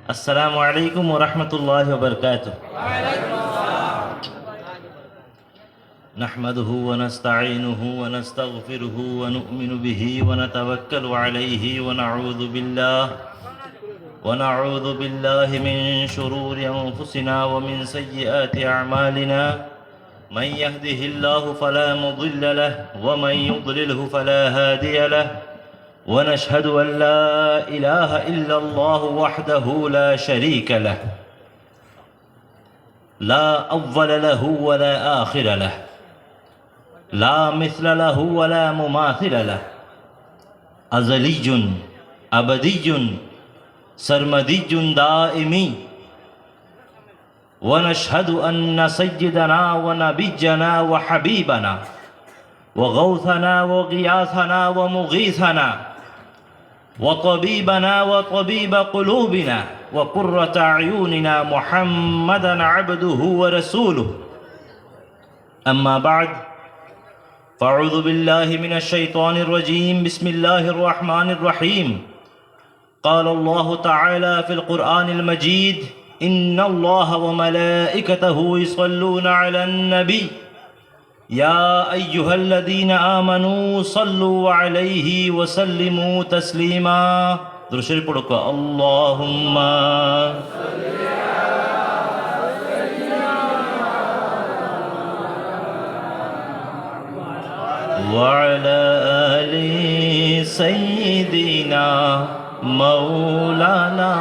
السلام عليكم ورحمة الله وبركاته. نحمده ونستعينه ونستغفره ونؤمن به ونتوكل عليه ونعوذ بالله من شرور أنفسنا ومن سيئات أعمالنا. من يهده الله فلا مضل له ومن يضلله فلا هادي له. ونشهد أن لا إله إلا الله وحده لا شريك له، لا أول له ولا آخر له، لا مثل له ولا مماثل له، أزلي أبدي سرمدي دائمي. ونشهد أن سيدنا ونبينا وحبيبنا وغوثنا وغياثنا ومغيثنا وطبيبنا وطبيب قلوبنا وقرة أعيننا محمدا عبده ورسوله. أما بعد، فأعوذ بالله من الشيطان الرجيم. بسم الله الرحمن الرحيم. قال الله تعالى في القرآن المجيد: إن الله وملائكته يصلون على النبي يا أيها الذين آمنوا صلوا عليه وسلموا تسليما. درود شریف پڑھو. اللهم وعلى آل سيدنا مولانا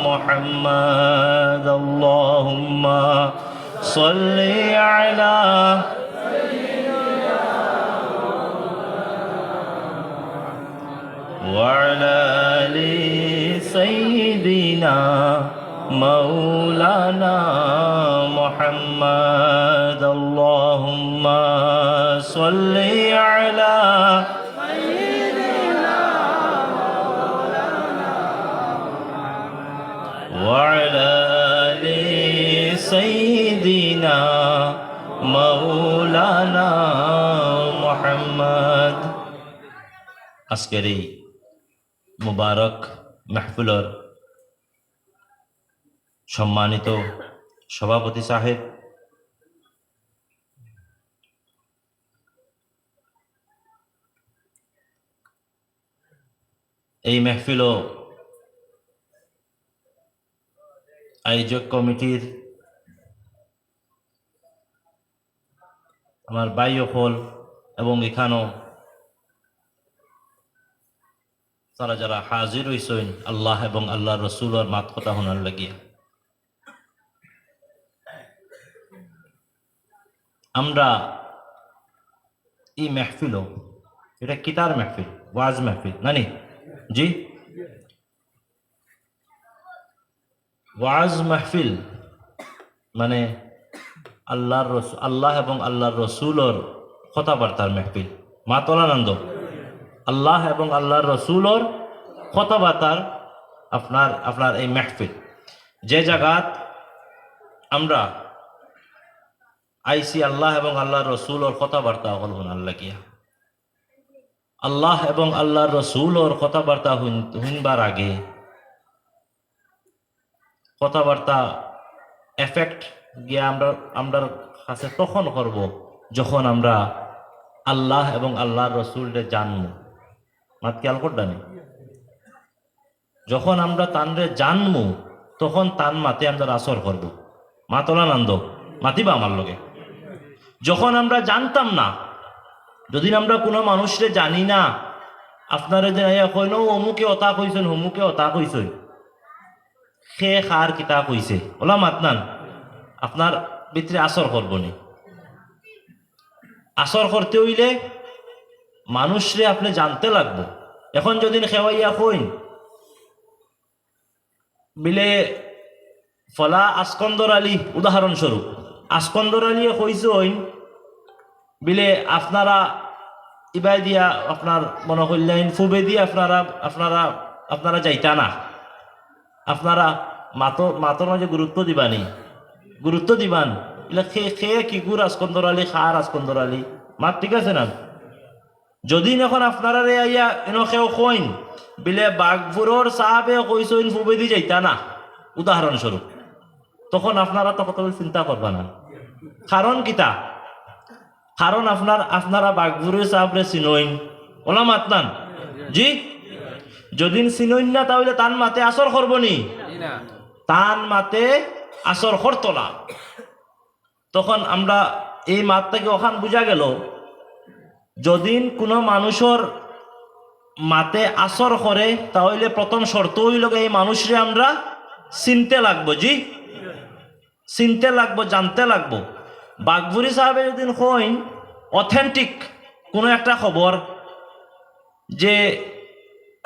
محمد. اللهم صل على وعلى آل سيدنا مولانا محمد. اللهم صل على وعلى آل سيدنا مولانا محمد. আজকের এই মুবারক মাহফিলের সম্মানিত সভাপতি সাহেব, এই মাহফিল আয়োজক কমিটির আমার ভাই হল এবং এখানেও তারা যারা হাজির হইছেন আল্লাহ এবং আল্লাহ রসুলের মাত কথা শোনার লাগিয়া, আমরা এই মেহফিল, এটা কিতার মেহফিল? ওয়াজ মেহফিল নানি জি। ওয়াজ মাহফিল মানে আল্লাহ এবং আল্লাহর রসুলের কথাবার্তার মেহফিল। মাতলানন্দ আল্লাহ এবং আল্লাহর রসুলের কথাবার্তার আপনার এই মেহফিল, যে জায়গাত আমরা আইসি আল্লাহ এবং আল্লাহর রসুলের কথাবার্তা হল শোনার লাগিয়া। আল্লাহ এবং আল্লাহর রসুলের কথাবার্তা শুনবার আগে কথাবার্তা এফেক্ট গিয়ে আমরা কাছে তখন করব যখন আমরা আল্লাহ এবং আল্লাহর রসুলকে জানবো। মাত খেয়াল করদানি, যখন আমরা তানরে জানবো তখন তান মাতে আমরা আসর করব। মাতলানন্দ মাতিবা আমার লগে। যখন আমরা জানতাম না, যদি আমরা কোনো মানুষরে জানি না, আপনারা যে কইন অমুকে অতা কইছেন অমুকে অতা কইছেন, সে খার কিতা কইছে ওলা মাতনান, আপনার ভিতরে আসর করবনি। আসর করতে হইলে মানুষরে আপনি জানতে লাগবো। এখন যদি খেওয়াইয়া কইন বিলে ফলা আসকন্দর আলী, উদাহরণস্বরূপ আসকন্দর আলী কইছেন বিলে আপনারা ইবাই দিয়া আপনার মনে করলেন ফুবে দিয়ে আপনারা যাইতা না, আপনারা মাতর মাঝে গুরুত্ব দিবান খেয়ে কি গুর আসকন্দর আলী খার আসকন্দর আলী মাত, ঠিক আছে না? যদি এখন আপনারা আইয়া এন খেও কইন বিলে বাঘপুরর সাহাবে কইসইন ফুবেদি যাইতা না উদাহরণস্বরূপ, তখন আপনারা তো কত চিন্তা করবা না। কারণ কিতা? কারণ আপনারা বাঘপুরের সাহাবরে চিনইন, ওলা মাতনান জি। যদিন চিনইন না তাহলে তান মাতে আসর করবনি, তান মাতে আসর করতো না। তখন আমরা এই মাত থেকে ওখান বুঝা গেল, যদিন কোনো মানুষের মাতে আসর করে তাহলে প্রথম শর্ত হইল এই মানুষরে আমরা চিনতে লাগবো, জি চিনতে লাগবো, জানতে লাগবো। বাঘবুরি সাহেবে যদি হইন অথেন্টিক কোনো একটা খবর, যে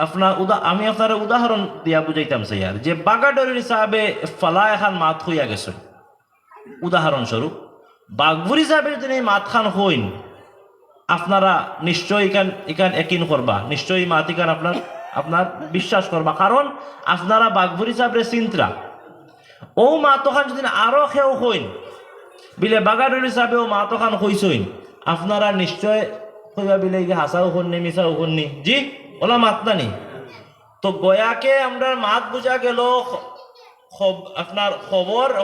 আপনার আমি আপনার উদাহরণ দিয়া বুঝাইতাম স্যার, যে বাগাডরির সাহেবে ফালা এখন মাত হইয়া গেছে, উদাহরণস্বরূপ বাঘবুরি সাহেবের যদি এই মাত খান হইন, আপনারা নিশ্চয়ই এখান একিন করবা, নিশ্চয়ই মাত ইখান আপনার বিশ্বাস করবা। কারণ আপনারা বাঘবুরি সাহেবের চিন্তা ও মাতখান যদি আরো খেয়েও হইন, বিলে বাগাডরি সাহেবে ও মাতখান হইসইন, আপনারা নিশ্চয় হইবা বিলে হাসাও হননি মিসাও হননি, জি ওলা মাত নানি। তো গয়াকে আমরা মাত বুঝা গেল আপনার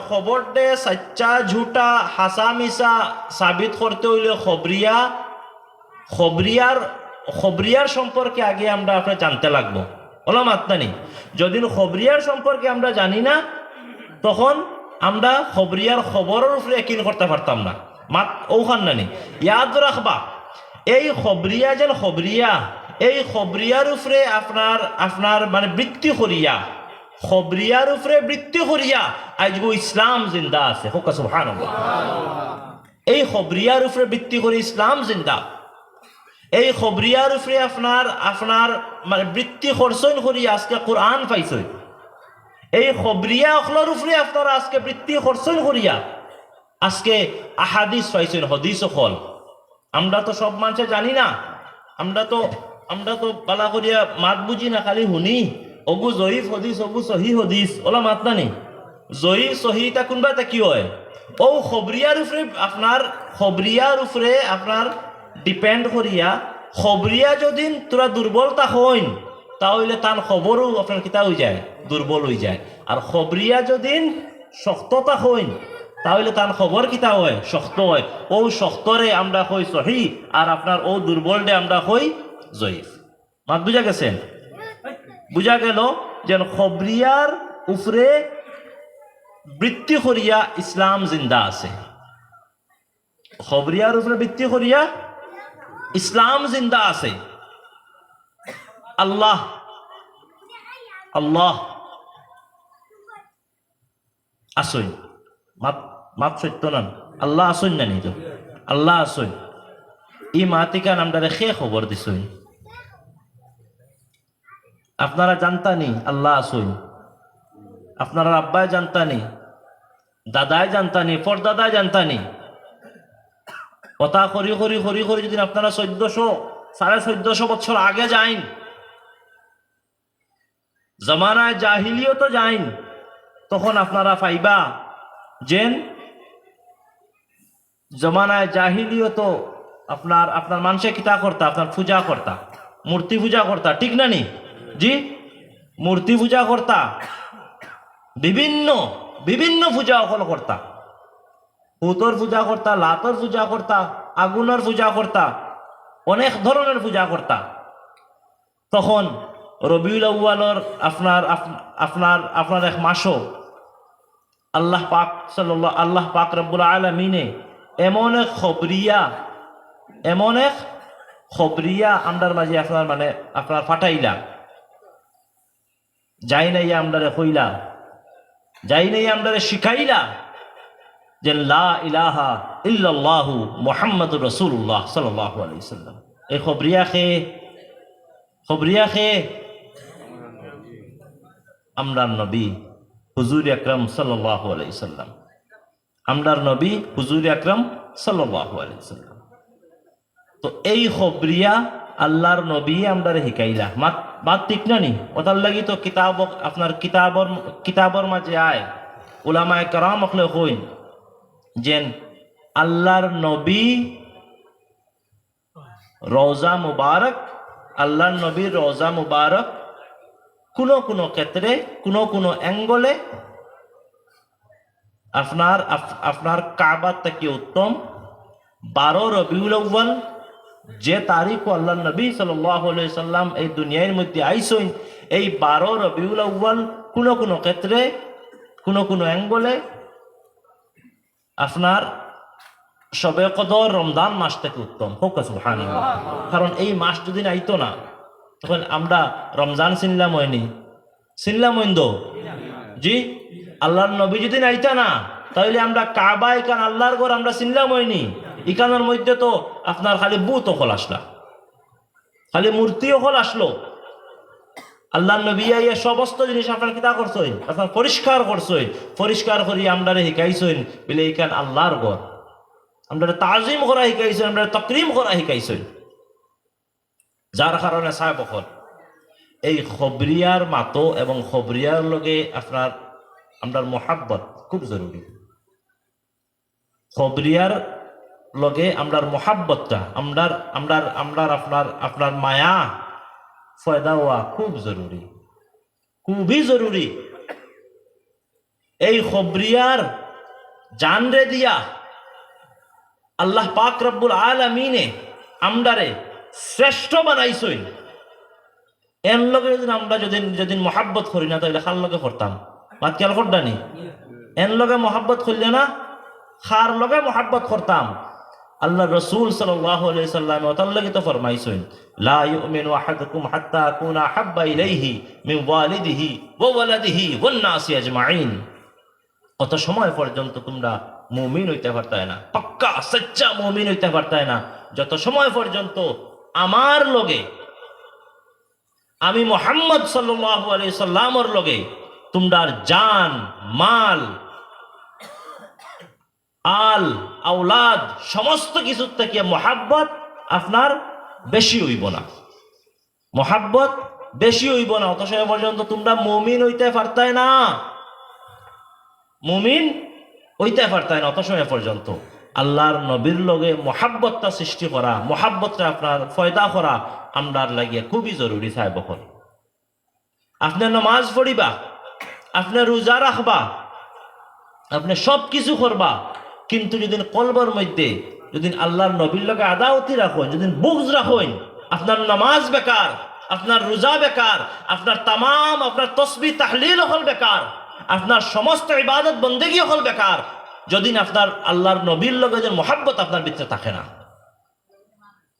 খবর দে সচ্চা ঝুটা হাসা মিসা সাবিত করতে হইলে খবরিয়ার সম্পর্কে আগে আমরা আপনার জানতে লাগবো, ওলা মাতনানি। যদি খবরিয়ার সম্পর্কে আমরা জানি না, তখন আমরা খবরিয়ার খবরের উপরে একিন করতে পারতাম না, মাত ওখান নানি। ইয়াদ রাখবা, এই খবরিয়া যেন এই খবরিয়ার উপরে আপনার মানে বৃত্তি করিয়া, খবরিয়ার উপরে বৃত্তি করিয়া আজগো ইসলাম জিন্দা আছে, হোক সুবহানাল্লাহ। এই খবরিয়ার উপরে বৃত্তি করে ইসলাম জিন্দা। এই খবরিয়ার উপরে আপনার মানে বৃত্তি খরচন করিয়া আজকে কোরআন পাইছই। এই খবরিয়া অখলার উপরে আপনারা আজকে বৃত্তি খরচন করিয়া আজকে আহাদিস পাইছেন, হদিস অখল। আমরা তো সব মানুষে জানি না, আমরা তো বালা করিয়া মাত বুঝি না, খালি শুনি অগু জয়ীফ হদিস, অগু সহি হদিস, ওলা মাত নানি। জয়ী সহিটা কোনবাটা কি হয়? ও খবরিয়ার উপরে আপনার ডিপেন্ড করিয়া, খবরিয়া যদি তোরা দুর্বলতা হইন তাহলে তার খবরও আপনার কিতা হয়ে যায়, দুর্বল হয়ে যায়। আর খবরিয়া যদি শক্ততা হইন তাহলে তার খবর কিতা হয়, শক্ত হয়। ও শক্তরে আমরা হই সহি, আর আপনার ও দুর্বলরে আমরা হই জয়ীফ। মাত বুঝা গেছেন? বুঝা গেল যে খবরিয়ার উপরে বৃত্তি করিয়া ইসলাম জিন্দা আছে। খবরিয়ার উপরে বৃত্তি করিয়া ইসলাম জিন্দা আছে। আল্লাহ আসই, মাত সত্য নান, আল্লাহ আসই না নিত, আল্লাহ আসই। ই মাতিকান আমরা রেখে খবর দিছই, আপনারা জানতানি আল্লাহ আসই, আপনারা আব্বাই জানতানি, দাদাই জানতানি, পরদাদাই জানতানি। কথা করি যদি আপনারা 1400-1450 বছর আগে যাইন, জমানায় জাহিলিয়ত যাইন, তখন আপনারা পাইবা যেন জমানায় জাহিলিয়ত আপনার মানুষে কিতা করতা, আপনার পূজা করতা, মূর্তি পূজা করতা, ঠিক না নি জি? মূর্তি পূজা করতা, বিভিন্ন পূজা অকল করতা, হুতর পূজা করতা, লাতর পূজা করতা, আগুনের পূজা করতা, অনেক ধরনের পূজা করতা। তখন রবিউল আউয়ালর আপনার এক মাসও আল্লাহ পাক রব্বুল আলামিনে এমন এক খবরিয়া আমরার মাঝে আপনার ফাটাইলা, যাই নাই আমরারে হইলা, যাই নাই আমরারে শিখাইলা যে লা ইলাহা ইল্লাল্লাহু মুহাম্মাদুর রাসূলুল্লাহ সাল্লাল্লাহু আলাইহি ওয়াসাল্লাম। এই খবরিয়া খে আমরার নবী হুজুর আকরাম সাল্লাল্লাহু আলাইহি ওয়াসাল্লাম, আমরার নবী হুজুর আকরাম সাল্লাল্লাহু আলাইহি ওয়াসাল্লাম। তো এই খবরিয়া আল্লাহর নবী আমরারে শিখাইলা, মাত ঠিক না নি? ওটার লাগি তো কিতাবর মাঝে আয় উলামায়ে কেরাম হলে হইন যেন আল্লাহর নবী রওজা মুবারক, আল্লাহর নবীর রওজা মুবারক কোনো কোনো ক্ষেত্রে কোনো কোনো অ্যাঙ্গলে আপনার আপনার কাবার থেকে উত্তম 12 রবিউল আউয়াল যে তারিখ আল্লাহ নবী সাল্লাল্লাহু আলাইহি সাল্লাম এই দুনিয়ার মধ্যে আইসইন, এই 12 রবিউল আউয়াল কোনো কোনো ক্ষেত্রে কোনো কোনো অ্যাঙ্গলে আপনার শবে কদর রমজান মাস থেকে উত্তম। হোক সুবহানাল্লাহ। কারণ এই মাস যদি আইতো না তখন আমরা রমজান চিনলাম হয়নি, চিনলাম হইন্দ জি। আল্লাহর নবী যদি আইতা না তাহলে আমরা কাবা এখান আল্লাহর ঘর আমরা চিনলাম হয়নি। ইকানোর মধ্যে তো আপনার খালি বুত অকল আসলা, খালি মূর্তি অকল আসলো। আল্লাহর নবী আইয়া সমস্ত জিনিস আপনার কিতা করছই, আপনার পরিষ্কার করছই, পরিষ্কার করি আমরা শিখাইছই বলে এখান আল্লাহর ঘর। আমরা তাজিম করা শিখাইছেন, আমরা তকরিম করা শিখাইছেন। যার কারণে সাহেব অকল এই খবরিয়ার মাতো এবং খবরিয়ার লগে আপনার আমরা মোহাব্বত খুব জরুরি। খবরিয়ার লগে আমরার মোহাব্বতটা আমরার আমরার আমরার আপনার আপনার মায়া ফয়দা হওয়া খুব জরুরি, খুবই জরুরি। এই খবরিয়ার জানরে দিয়া আল্লাহ পাক রব্বুল আলামিনে আমরারে শ্রেষ্ঠ বানাইছই। এর লগে যদি আমরা যদি মোহাব্বত করি না তাহলে খার লগে করতাম বাদ খেয়াল করতানি। এর লগে মোহাব্বত করলে না খার লগে মোহাব্বত করতাম। আল্লাহ রসুল সাল্লাল্লাহু আলাইহি সাল্লাম ওতার লগে তো ফরমাইছেন, লা ইউমিনু আহাদুকুম হাত্তা আকুনা হাব্বা ইলাইহি মিন ওয়ালিদিহি ওয়া ওয়ালাদিহি ওয়ান নাসি আজমাইন। কত সময় পর্যন্ত তোমরা মুমিন হইতে পারতায় না, পাক্কা সচ্চা মুমিন হইতে পারতায় না, যত সময় পর্যন্ত আমার লগে আমি মুহাম্মদ সাল্লাল্লাহু আলাইহি সাল্লামের লগে তোমরার জান মাল আল আওলাদ সমস্ত কিছুর থেকে মোহাব্বত আপনার বেশি হইব না, মোহাব্বত বেশি হইব না। অত সময় পর্যন্ত তোমরা মুমিন হইতে পারতায় না, মুমিন হইতে পারতায় না। অত সময় পর্যন্ত আল্লাহর নবীর লগে মোহাব্বতটা সৃষ্টি করা, মোহাব্বতটা আপনার ফয়দা করা আমরার লাগিয়ে খুবই জরুরি। সাহেব বকর আপনি নামাজ পড়িবা, আপনি রোজা রাখবা, আপনি সব কিছু করবা, কিন্তু যদি কলবের মধ্যে যদি আল্লাহর নবীর লগে আদাওতি রাখেন, যদি বুগজ রাখেন, আপনার নামাজ বেকার, আপনার রোজা বেকার, আপনার তামাম আপনার তসবিহ তাহলিল হল বেকার, আপনার সমস্ত ইবাদত বন্দেগী হল বেকার, যদি আপনার আল্লাহর নবীর লগে যে মোহাব্বত আপনার ভিতরে থাকে না।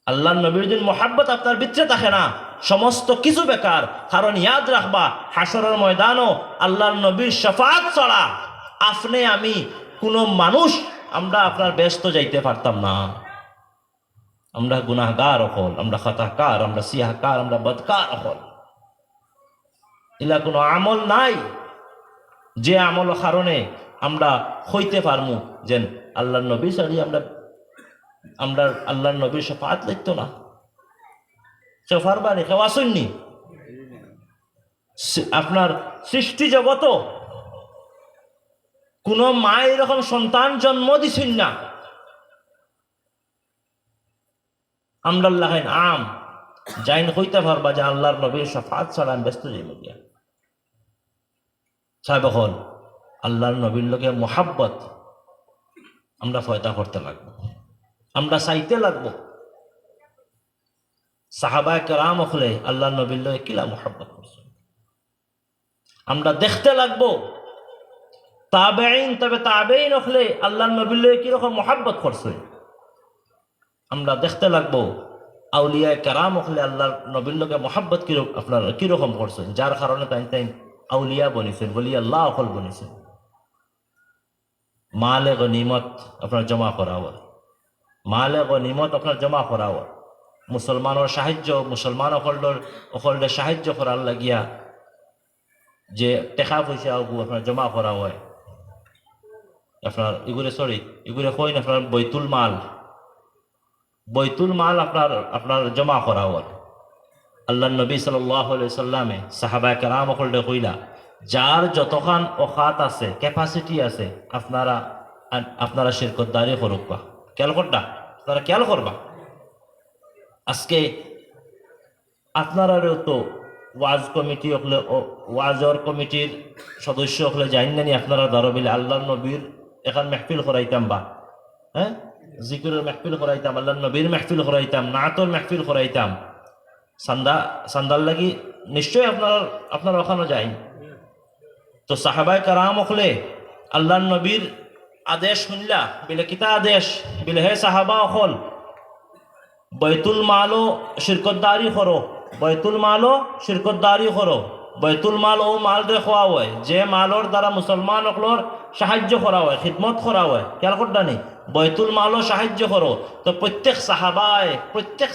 আল্লাহর নবীর যদি মোহাব্বত আপনার ভিতরে থাকে না, সমস্ত কিছু বেকার। কারণ ইয়াদ রাখবা হাসরের ময়দানও আল্লাহর নবীর শাফাআত ছাড়া আপনি আমি কোনো মানুষ আমরা আপনার ব্যস্ত যাইতে পারতাম না। আমরা গুনাহগার হল, আমরা খাতাকার, আমরা সিয়াহকার, আমরা বদকার হল। এলা কোনো আমল নাই যে আমল কারণে আমরা হইতে পারমু যেন আল্লাহর নবী ছাড়ি আমরা আমরা আল্লাহর নবীর শাফাআত লিখতো না। সফার বাড়ি কেউ আসেননি। আপনার সৃষ্টি জগত কোন মা এরকম সন্তান জন্ম দিছেন না। আমরা লাগাইন আম যাইন হইতে পারবা যে আল্লাহর নবীর শাফাআত ছাড়া আমি ব্যস্ত যাইব গিয়া। সাহেব হল আল্লাহর নবীর লোকে মোহাব্বত আমরা ফয়দা করতে লাগবো, আমরা চাইতে লাগবো। সাহাবায়ে কেরাম হলে আল্লাহর নবীর লোকে কিলা মোহাব্বত করছে আমরা দেখতে লাগবো। তাবেঈন তবে তাবেঈন হলে আল্লাহর নবীর লোকে কিরকম মোহাব্বত করছে আমরা দেখতে লাগবো। আউলিয়া কেরাম হলে আল্লাহর নবীর লোকে মোহাব্বত আপনার কিরকম করছেন, যার কারণে তাই তাই আউলিয়া বনিছেন, বলি আল্লাহ অকল বনিছেন। মালে গনিমত আপনার জমা করা হয়, মালে গনিমত আপনার জমা করা হয়। মুসলমানের সাহায্য, মুসলমান অকলের সাহায্য করার লাগিয়া যে টাকা পয়সা আপনার জমা করা হয় আপনার এগুলো এগুলো কইন আপনার বৈতুল মাল, বৈতুল মাল আপনার আপনার জমা করা হয়। আল্লাহ নবী সাল্লাল্লাহু আলাইহি সাল্লামে সাহাবায়ে কেরাম অকলে কইলা যার যতখান অকাত আছে, ক্যাপাসিটি আছে, আপনারা আপনারা শিরকতদারি করুকবা। খেয়াল করবা, আপনারা খেয়াল করবা। আজকে আপনারাও তো ওয়াজ কমিটি হলে ওয়াজর কমিটির সদস্য হলে যাইন নানি আপনারা দারবিল আল্লাহর নবীর এখন মেহফিল করাইতাম বা হ্যাঁ জিকিরের মেহফিল করাইতাম, আল্লাহর নবীর মেহফিল করাইতাম, নাতর মেহফিল করাইতাম, সান্দার লাগি নিশ্চয়ই আপনার ওখানে যাই। তো সাহাবায়ে কারাম হলে আল্লাহর নবীর আদেশ শুনলা বিলে কিতা আদেশ বিলে হে সাহাবা অকল বৈতুল মালও শিরকতদারি করো, বৈতুল মালও শিরকতদারি করো। বৈতুল মাল ও মাল রে খোয়া হয় যে মালর দ্বারা মুসলমান অকলর সাহায্য করা হয়, খিদমত করা হয়, খেয়াল করতে নেই বৈতুল মালও সাহায্য করো। তো প্রত্যেক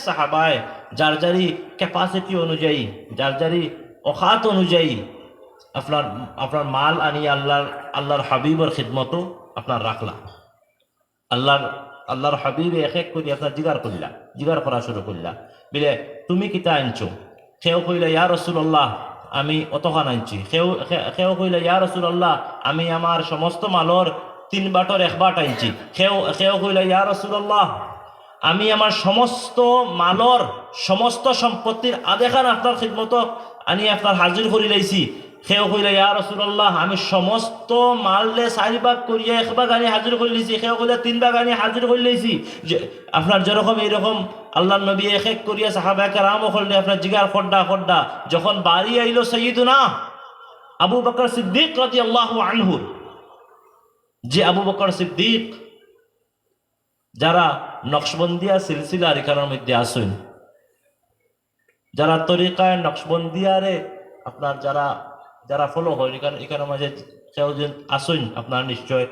সাহাবায় যার যারি ক্যাপাসিটি অনুযায়ী, যার যারি অখাত অনুযায়ী আপনার মাল আনি আল্লাহর হাবিবর খিদমতও আপনার রাখলা। আল্লাহর হাবিব এক এক করে আপনার জিগার করা শুরু করলা বিলে তুমি কিতা আনছো। সেও কইলা ইয়া রাসূলুল্লাহ আমি অতখান আনছি। সেও কইলা ইয়া রাসূলুল্লাহ আমি আমার সমস্ত মালর 3 বাটর 1 বাট আনছি। সেও কইলা ইয়া রাসূলুল্লাহ আমি আমার সমস্ত মালর সমস্ত সম্পত্তির আধেখান আপনার খিদমত আনি আপনার হাজির করি লাইছি। সেও কইলা ইয়া রাসূলুল্লাহ আমি সমস্ত মাললে 4 ভাগ করিয়া 1 ভাগ আনি হাজির করে লইছি। সেও কইলা 3 ভাগ আনি হাজির করে লইছি। যে আপনার যেরকম এইরকম আল্লাহর নবী এক এক করিয়া সাহাবায়ে কেরাম করলে আপনার জিগার খড্ডা যখন বাড়ি আইলো সাইয়্যিদুনা আবু বকর সিদ্দিক রাদিয়াল্লাহু আনহু, যে আবু বকর সিদ্দিক যারা নকশবন্দিয়া সিলসিলার এখানের মধ্যে আসুন, যারা তরিকায় নকশবন্দিয়ারে আপনার যারা ফলো হয় এখানের মাঝে কেউ যেন আসুন আপনার নিশ্চয়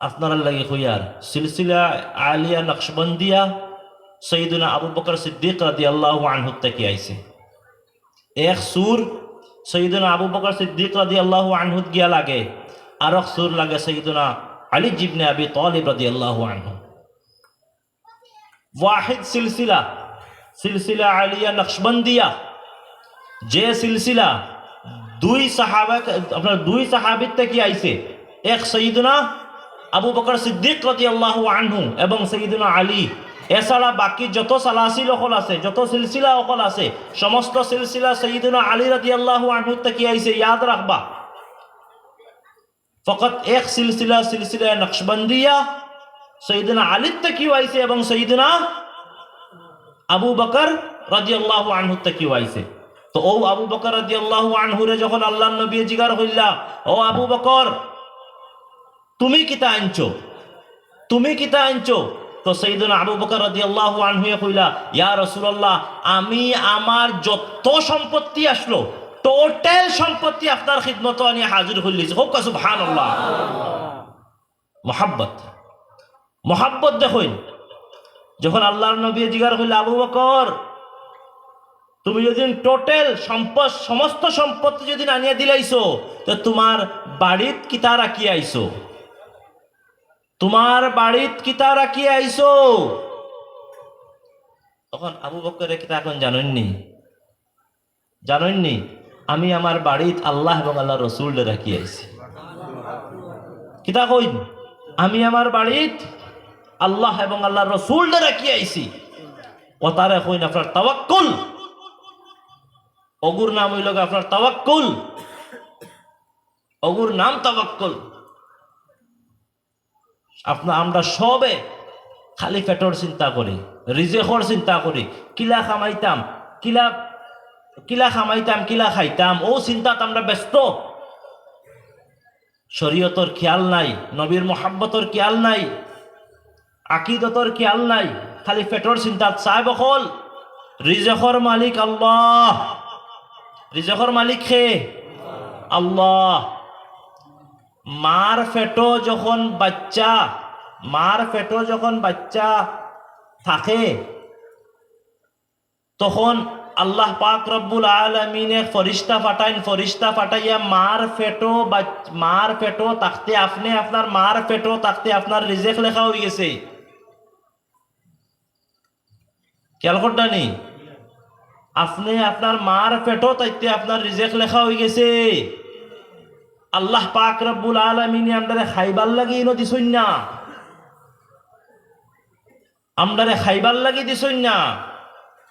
আপনারা লাগে হইয়ার সিলসিলা আলিয়া নকশবন্দিয়া সৈয়দুনা আবু বকর সিদ্দিক রাদিয়াল্লাহু আনহু থেকে আইছে। এক সুর সৈয়দুনা আবু বকর সিদ্দিক রাদিয়াল্লাহু আনহু গিয়া লাগে, আর এক সুর লাগে সৈয়দুনা আলী ইবনে আবি তালিব রাদিয়াল্লাহু আনহু। ওয়াহিদ সিলসিলা আলিয়া নকশবন্দিয়া, যে সিলসিলা দুই সাহাবীর থেকে আইছে, এক সৈয়দুনা আবু বকর সিদ্দিক রাদিয়াল্লাহু আনহু এবং সৈয়দুনা আলী। এছাড়া বাকি যত সালাসিল অকল আছে, যত সিলসিলা অকল আছে, সমস্ত সিলসিলা সৈয়দুনা আলী রাদিয়াল্লাহু আনহু থেকে আইছে। ইয়াদ রাখবা ফকত এক সিলসিলা নকশবন্দিয়া সৈয়দুনা আলীর থেকেও আইছে এবং সৈয়দুনা আবু বকর রাদিয়াল্লাহু আনহু থেকেও আইছে। তো ও আবু বকর রাদিয়াল্লাহু আনহুরে যখন আল্লাহর নবী জিগার হইলা ও আবু বকর তুমি কিতা আনছো, তো সাইয়্যিদুনা আবু বকর রাদিয়াল্লাহু আনহু কইলা ইয়া রাসূলুল্লাহ আমি আমার যত সম্পত্তি আসলো টোটাল সম্পত্তি আপনার খিদমত আনি হাজির হইলিছি। হোক সুবহানাল্লাহ। মোহাব্বত দেখুন, যখন আল্লাহর নবী জিগার হইলা আবু বকর তুমি যদি টোটাল সমস্ত সম্পত্তি যদি আনিয়া দিলাইছো তো তোমার বাড়িত কিতা রাখিয়া আইছো, তখন আবু বকরের কিতা এখন জানেননি আমি আমার বাড়িত আল্লাহ এবং আল্লাহ রসুল রাখি আইছি। কিতা কইন আমি আমার বাড়িত আল্লাহ এবং আল্লাহ রসুল রাখি আইছি। কথারে কইন আপনার তাওয়াক্কুল, অগুর নাম হইল আপনার তাওয়াক্কুল, অগুর নাম তাওয়াক্কুল। আমরা সবে খালি পেটর চিন্তা করি, রিজেকর চিন্তা করি, কিলা খামাইতাম কিলা খাইতাম, ও চিন্তাত আমরা ব্যস্ত। শরীয়তর খেয়াল নাই, নবীর মোহাব্বতর খেয়াল নাই, আকিদতর খেয়াল নাই, খালি পেটর চিন্তাত। সাহেব অকল রিজেকর মালিক আল্লাহ, রিজেকর মালিক কে আল্লাহ। মার পেটো যখন বাচ্চা থাকে তখন আল্লাহ পাক রব্বুল আলামিনে ফরিস্তা ফাটাইয়া মার পেটো তাকতে আপনার মার পেটো তাকতে আপনার রিজেক লেখা হয়ে গেছে। খেয়াল করতানি আপনি আপনার মার পেটো তাইতে আপনার রিজেক লেখা হয়ে গেছে। আল্লাহ পাক রব্বুল আলামিনে আমরারে খাইবার লাগি দিছইন না, আমরারে খাইবার লাগি দিছইন না,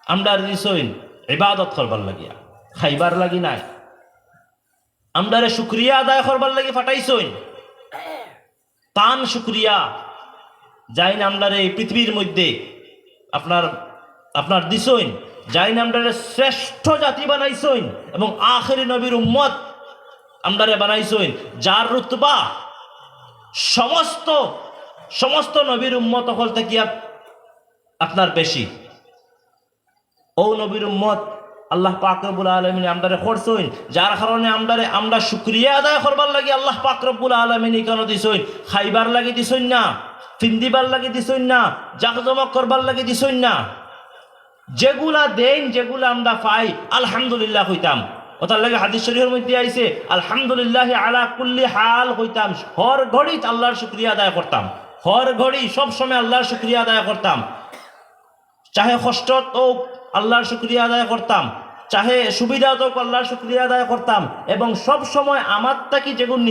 আমরা দিছইন ইবাদত করবার লাগিয়া, খাইবার লাগি নাই। আমরারে শুকরিয়া আদায় করবার লাগি ফাটাইছইন। তান শুকরিয়া যাইন আমরারে এই পৃথিবীর মধ্যে আপনার দিছইন, যাইন আমরারে শ্রেষ্ঠ জাতি বানাইছইন এবং আখেরি নবীর উম্মত আমরারে বানাইছইন, যার রুতবা সমস্ত নবীর উম্মত হল থেকে আপনার বেশি। ও নবীর উম্মত আল্লাহ পাক রব্বুল আলামিন আমরারে করছইন, যার কারণে আমরা শুকরিয়া আদায় করবার লাগি আল্লাহ পাক রব্বুল আলামিন কেন দিছইন? খাইবার লাগি দিছইন না, ফিন্দিবার লাগি দিছইন না, জাকজমক করবার লাগি দিছইন না। যেগুলা দেন, যেগুলা আমরা পাই আলহামদুলিল্লাহ হইতাম। ওটার লাগে হাদিস শরীফের মধ্যে আইছে আলহামদুলিল্লাহ আলা কুল্লি হাল হইতাম। হর ঘড়ি আল্লাহর শুকরিয়া আদায় করতাম, হর ঘড়ি সব সময় আল্লাহর শুকরিয়া আদায় করতাম। চাহে কষ্ট হোক আল্লাহর শুকরিয়া আদায় করতাম, চাহে সুবিধা হোক আল্লাহর শুকরিয়া আদায় করতাম। এবং সব সময় আমার থেকে যেগুলো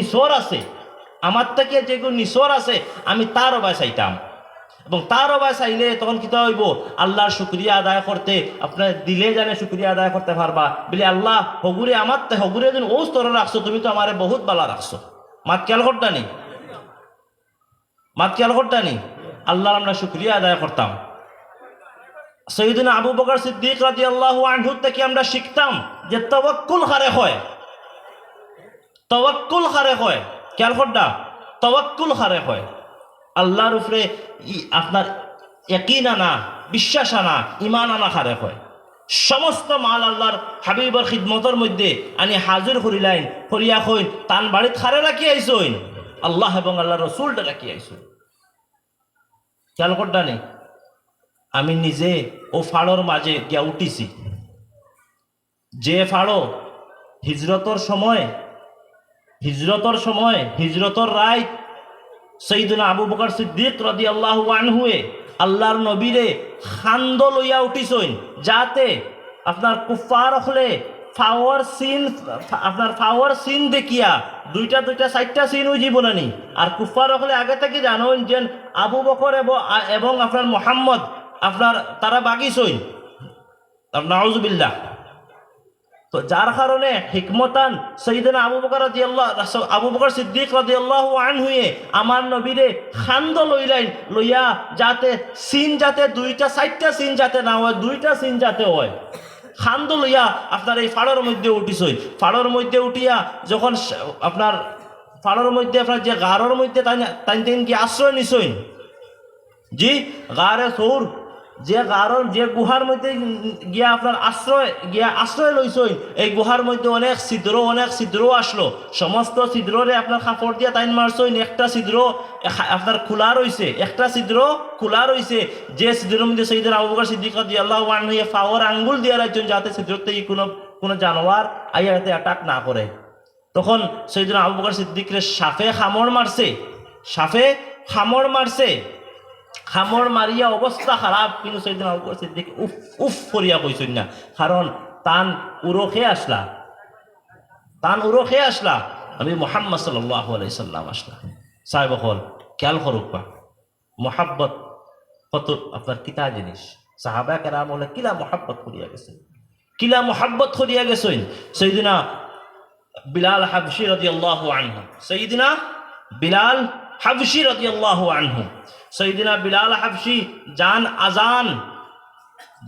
নিসর আছে আমি তারও বাঁচাইতাম। এবং তারও বাঁচাইলে তখন কিতা হইব? আল্লাহর শুকরিয়া আদায় করতে আপনার দিলে জানে শুকরিয়া আদায় করতে পারবা বলে আল্লাহ হগুরে হগুরে যেন ও স্তরে রাখছো, তুমি তো আমারে বহুত বালা রাখছো। মাত খেয়াল করতানি আল্লাহর আমরা শুকরিয়া আদায় করতাম। সৈয়দনা আবু বকর সিদ্দিক রাদিয়াল্লাহু আনহু থেকে আমরা শিখতাম যে তাওয়াক্কুল হারে হয়, খেয়াল করতা, তাওয়াক্কুল হারে হয়। আল্লাহর উপরে আপনার ইয়াকিন আনা, বিশ্বাস আনা, ইমান আনা হারে হয়। সমস্ত মাল আল্লাহর হাবিবর খিদমতের মধ্যে আনি হাজির করিলাইন, করিয়া কইন তান বাড়িত খারে রাখি আইসইন, আল্লাহ এবং আল্লাহ রসুলটা রাখি আইসইন। খেয়াল করতা নেই? আমি নিজে ও ফাড়োর মাঝে গিয়া উঠিছি, যে ফাড়ো হিজরতর রায় সৈয়দনা আবু বকর সিদ্দিক রাদিয়াল্লাহু আনহুয়ে আল্লাহর নবীরে খান্দ লইয়া উঠিছইন, যাতে আপনার কুফার হলে ফাওয়ার সিন দেখিয়া দুইটা চারটা সিন ওই জীবনানি। আর কুফার হলে আগে থেকে জানোন যে আবু বকর এবং আপনার মোহাম্মদ তারা বাগিছইন, নাউজুবিল্লাহ। তো যার কারণে হিকমতান সৈয়দনা আবু বকর সিদ্দিক রাদিয়াল্লাহু আনহুয়ে আমার নবীরে খান্দ লইয়া যাতে সিন যাতে দুইটা চারটা সিন যাতে না হয়, দুইটা সিন যাতে হয়, খান্দ লইয়া আপনার এই ফাড়োর মধ্যে উঠিছই। ফাড়োর মধ্যে উঠিয়া যখন আপনার যে গাড়োর মধ্যে তাই কি আশ্রয় নিছইন, জি গাড়ে সৌর যে গুহার মধ্যে গিয়া আপনার আশ্রয় লইছই, এই গুহার মধ্যে অনেক ছিদ্র আসলো। সমস্ত ছিদ্ররে আপনার কাপড় দিয়া টাইন মারছই, একটা ছিদ্র আপনার খোলা রইছে, যে ছিদ্রের মধ্যে সৈয়দনা আবু বকর সিদ্দিক রাদিয়াল্লাহু আনহু ফাওয়ার আঙ্গুল দিয়ে রাখছেন যাতে ছিদ্রতে কোনো জানোয়ার আইয়াতে অ্যাটাক না করে। তখন সৈয়দনা আবু বকর সিদ্দিকরে সাপে খামড় মারছে, খামড় মারিয়া অবস্থা খারাপ, কিন্তু সৈয়দনা আবু বকর সিদ্দিক উফ করিয়া কইছেন না, কারণ তান উরখে আসলা আমি মুহাম্মদ সাল্লাল্লাহু আলাইহি সাল্লাম আসলা। সাহেব হল খেয়াল করুক বা মোহাব্বত কত আপনার কিতা জিনিস। সাহাবা কেরাম বলে কিলা মোহাব্বত করিয়া গেছেন সৈয়দনা বিলাল হাবশি রাদিয়াল্লাহু আনহু। সৈয়দনা বিলাল হাবশি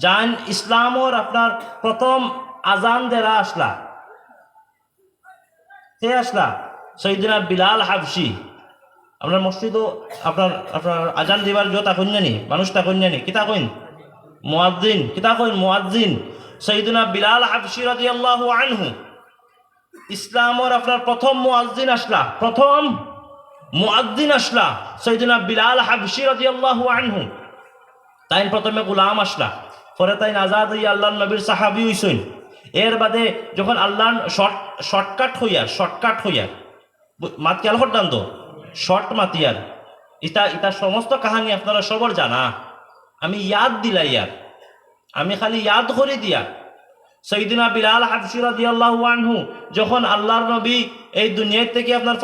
জান ইসলামর আপনার প্রথম আজান দেরা আসলা সৈয়দনা বিলাল হাবশি। আপনার মসজিদও আপনার আজান দিবার যত কন্যানি মানুষ তা কন্যানি কিতা কইন মুয়াজ্জিন সৈয়দনা বিলাল হাবশি রাদিয়াল্লাহু আনহু ইসলামর আপনার প্রথম মুয়াজ্জিন আসলা সৈয়দনা বিলাল হাবশি রাদিয়াল্লাহু আনহু। তাই প্রথমে গোলাম আসলা, পরে তাই আজাদ হইয়া আল্লাহর নবীর সাহাবী হইছেন। এর বাদে যখন আল্লাহ শর্টকাট হইয়া মাত খেয়াল করতাম তো শর্ট মাতিয়ার ইটা সমস্ত কাহানি আপনারা সবর জানা, আমি খালি ইয়াদ করে দিয়া সৈয়দনা বিলাল হাবশি রাদিয়াল্লাহু আনহু যখন আল্লাহর নবী এই দুনিয়ার থেকে আপনার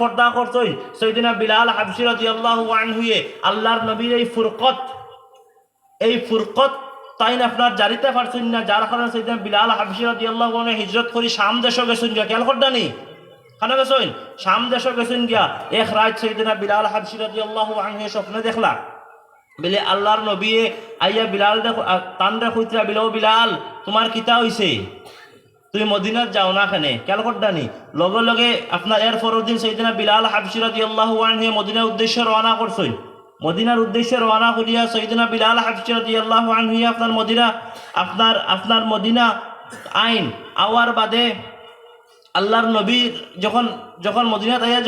পর্দা করছেন, সৈয়দনা বিলাল হাবশি রাদিয়াল্লাহু আনহু আল্লাহর নবীর এই এই ফুরকত তাইন আপনার জারিতে পারছেন না, যার কারণে সাইয়েদনা বিলাল হাবশী রাদিয়াল্লাহু আনহু হিজরত করে শাম দেশে গেছেন গিয়া। খেয়াল করদানি খানা গেছেন শাম দেশে গেছেন গিয়া। এক রাত সাইয়েদনা বিলাল হাবশী রাদিয়াল্লাহু আনহু স্বপ্নে দেখলা বলে আল্লাহর নবী আইয়া বিলাল দেখো তানরে কইতরা, বিলো বিলাল তোমার কিতা হইছে, তুমি মদিনাত যাও না কেনে? খেয়াল করদানি লগে লগে আপনার এর পরের দিন সাইয়েদনা বিলাল হাবশী রাদিয়াল্লাহু আনহু মদিনার উদ্দেশ্যে রওনা করছেন। মদিনার উদ্দেশ্যে রওনা করিয়া সাইয়েদনা বিলাল হাবশী রাদিয়াল্লাহু আনহু আপনার মদিনা আপনার মদিনা আইন আওয়ার বাদে আল্লাহর নবী যখন মদিনাত আইয়া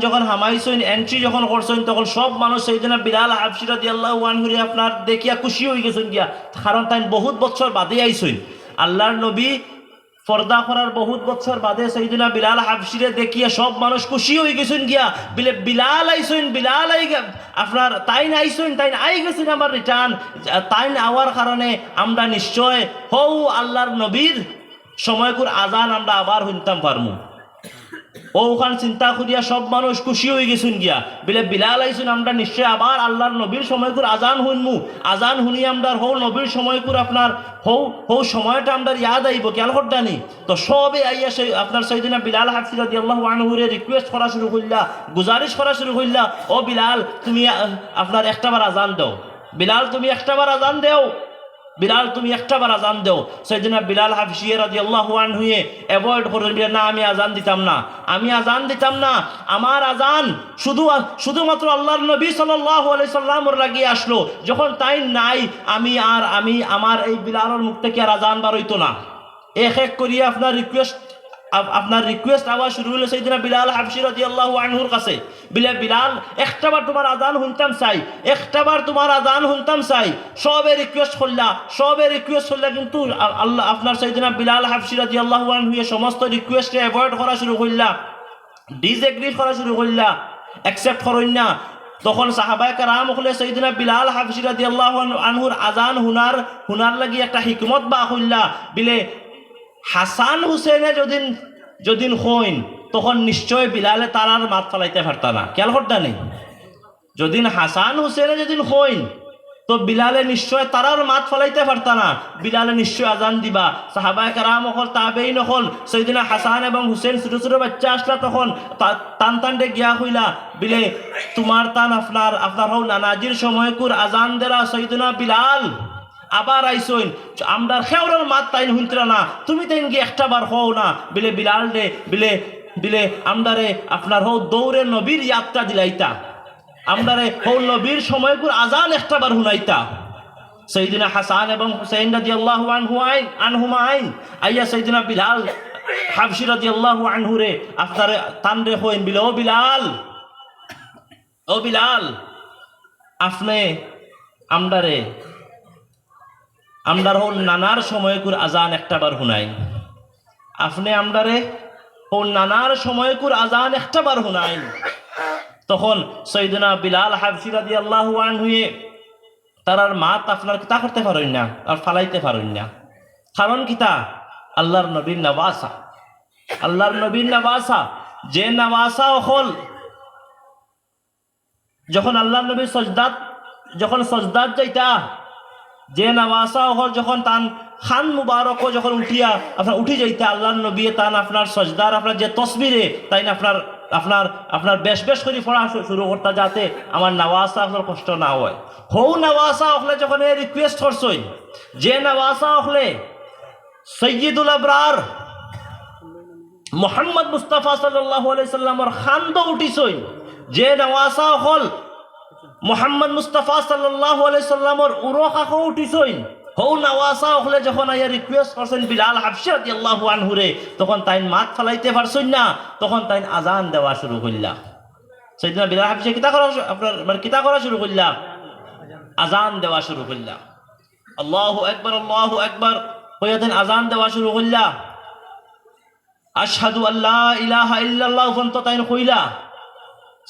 যখন হামাইছেন, এন্ট্রি যখন করছেন, তখন সব মানুষ সাইয়েদনা বিলাল হাবশী রাদিয়াল্লাহু আনহু আপনার দেখিয়া খুশি হয়ে গেছেন গিয়া। কারণ তাই বহুত বছর বাদে আইছেন। আল্লাহর নবী পর্দা করার বহুত বছর বাদে সাইয়েদনা বিলাল হাবশীরে দেখিয়া সব মানুষ খুশি হয়ে গেছেন গিয়া। বলে বিলাল আইছেন, বিলাল আপনার তাইন আইছেন, তাইন আই গেছেন আমার রিটার্ন। তাইন আওয়ার কারণে আমরা নিশ্চয় হৌ আল্লাহর নবীর সময়কুর আজান আমরা আবার শুনতাম পারমু। ওখান চিন্তা করিয়া সব মানুষ খুশি হয়ে গেছেন গিয়া। বলে বিলাল আইছেন, আমরা নিশ্চয় আবার আল্লাহর নবীর সময়কুর আজান শুনমু। আজান শুনি আমরা হৌ নবীর সময়কুর আপনার হৌ সময়টা আমরা ইয়াদ আইব। খেয়াল করদানি তো সবে আইয়া সেই আপনার সাইয়েদনা বিলাল হাবশী রাদিয়াল্লাহু আনহুরে রিকোয়েস্ট করা শুরু করলা, গুজারিশ করা শুরু করলা, ও বিলাল তুমি আপনার একটাবার আজান দাও, বিলাল তুমি একটাবার আজান দেও, বিলাল তুমি একটাবার আজান দেও। সাইয়েদনা বিলাল হাবশী রাদিয়াল্লাহু আনহু অ্যাভয়েড করে দিলেন, না আমি আজান দিতাম না, আমি আজান দিতাম না। আমার আজান শুধুমাত্র আল্লাহর নবী সাল্লাল্লাহু আলাইহি সাল্লামের লাগিয়ে আসলো। যখন তাই নাই আমি আমার এই বিলালের মুখ থেকে আর আজান বার হইতো না। এক এক করিয়া আপনার রিকোয়েস্ট আওয়াজ শুরু হলো সাইয়েদনা বিলাল হাবশী রাদিয়াল্লাহু আনহুর কাছে। বিলাল একটাবার তোমার আজান শুনতাম চাই, একটাবার তোমার আজান শুনতাম চাই। সবে রিকোয়েস্ট করলা, কিন্তু আল্লাহ আপনার সাইয়েদনা বিলাল হাবশী রাদিয়াল্লাহু আনহু সমস্ত রিকোয়েস্টে অ্যাভয়েড করা শুরু করলা, ডিসএগ্রি করা শুরু করলা, অ্যাকসেপ্ট করেন না। তখন সাহাবায়ে কেরাম হলে সাইয়েদনা বিলাল হাবশী রাদিয়াল্লাহু আনহুর আজান হুনার লাগি একটা হিকমত বা হইলা। বিলে হাসান হুসেনে যদিন হইন তখন নিশ্চয় বিলালে তারার মাত ফালাইতে পারতা না। খেয়াল করতা নেই, যদিন হাসান হুসেনে যদিন হইন তো বিলালে নিশ্চয় তারার মাত ফালাইতে পারতা না, বিলালে নিশ্চয় আজান দিবা। সাহাবায়ে কেরাম হল, তাবেঈন হল, সাইয়েদনা হাসান এবং হুসেন ছোট ছোট বাচ্চা আসলা, তখন টানডে গিয়া হইলা বিলে তোমার টান আপনার হল নানাজির সময়কুর আজান দেলা সাইয়েদনা বিলাল আবার আইসইন, আমরা খেওরের মাত তাইন শুনতরা না, তুমি তাইন কি একটা বার হও না। বিলে বিলাল দে বিলে আমদারে আপনার হৌ দৌড়ে নবীর ইয়াত্রা দিলাইতা, আমদারে হৌ নবীর সময়কুর আজান একটা বার শুনাইতা। সাইয়েদনা হাসান এবং হুসাইন রাদিয়াল্লাহু আনহুমা আইয়া সাইয়েদনা বিলাল হাবশী রাদিয়াল্লাহু আনহুরে আপনার তানরে হইন, বিলে ও বিলাল আপনি আমদার হল নানার সময়কুর আজান একটাবার শুনাই, আপনি আমদারে হল নানার সময়কুর আজান একটাবার শুনাই। তখন সাইয়েদনা বিলাল হাবশী রাদিয়াল্লাহু আনহু তারার মাত আপনার কিতা করতে পারেন না, আর ফালাইতে পারেন না। কারণ কিতা? আল্লাহর নবীর নওয়াসা, যে নওয়াসা হল যখন আল্লাহর নবী সজদাত যাইতা, যে নওয়াসা হল যখন তান খান মুবারক যখন উঠি যাইতে আল্লাহর নবী তান আপনার সজদার আপনার যে তসবিরে তাই আপনার বেশ করে পড়া শুরু করতে, যাতে আমার নওয়াসা আপনার কষ্ট না হয়। হৌ নওয়াসা হলে যখন রিকোয়েস্ট করছই, যে নওয়াসা হলে সৈয়দুল আবরার মুহাম্মদ মুস্তাফা সাল্লাল্লাহু আলাইহি সাল্লামের খান্দ উঠিছই, যে নওয়াসা হল মুহাম্মদ মুস্তাফা সাল্লাল্লাহু আলাইহি সাল্লামের উরখাখো উঠিছই, হৌ নওয়াসা হলে যখন আইয়া রিকোয়েস্ট করছেন বিলাল হাবশী রাদিয়াল্লাহু আনহুরে, তখন তাইন মাত ফালাইতে পারছই না, তখন তাইন আজান দেওয়া শুরু করলা। সাইয়েদনা বিলাল হাবশী কিতা করা শুরু করলা? আজান দেওয়া শুরু করলা। আল্লাহু আকবার কইয়া দেন আজান দেওয়া শুরু করলা। আশহাদু আল্লা ইলাহা ইল্লাল্লাহ পর্যন্ত তাইন কইলা।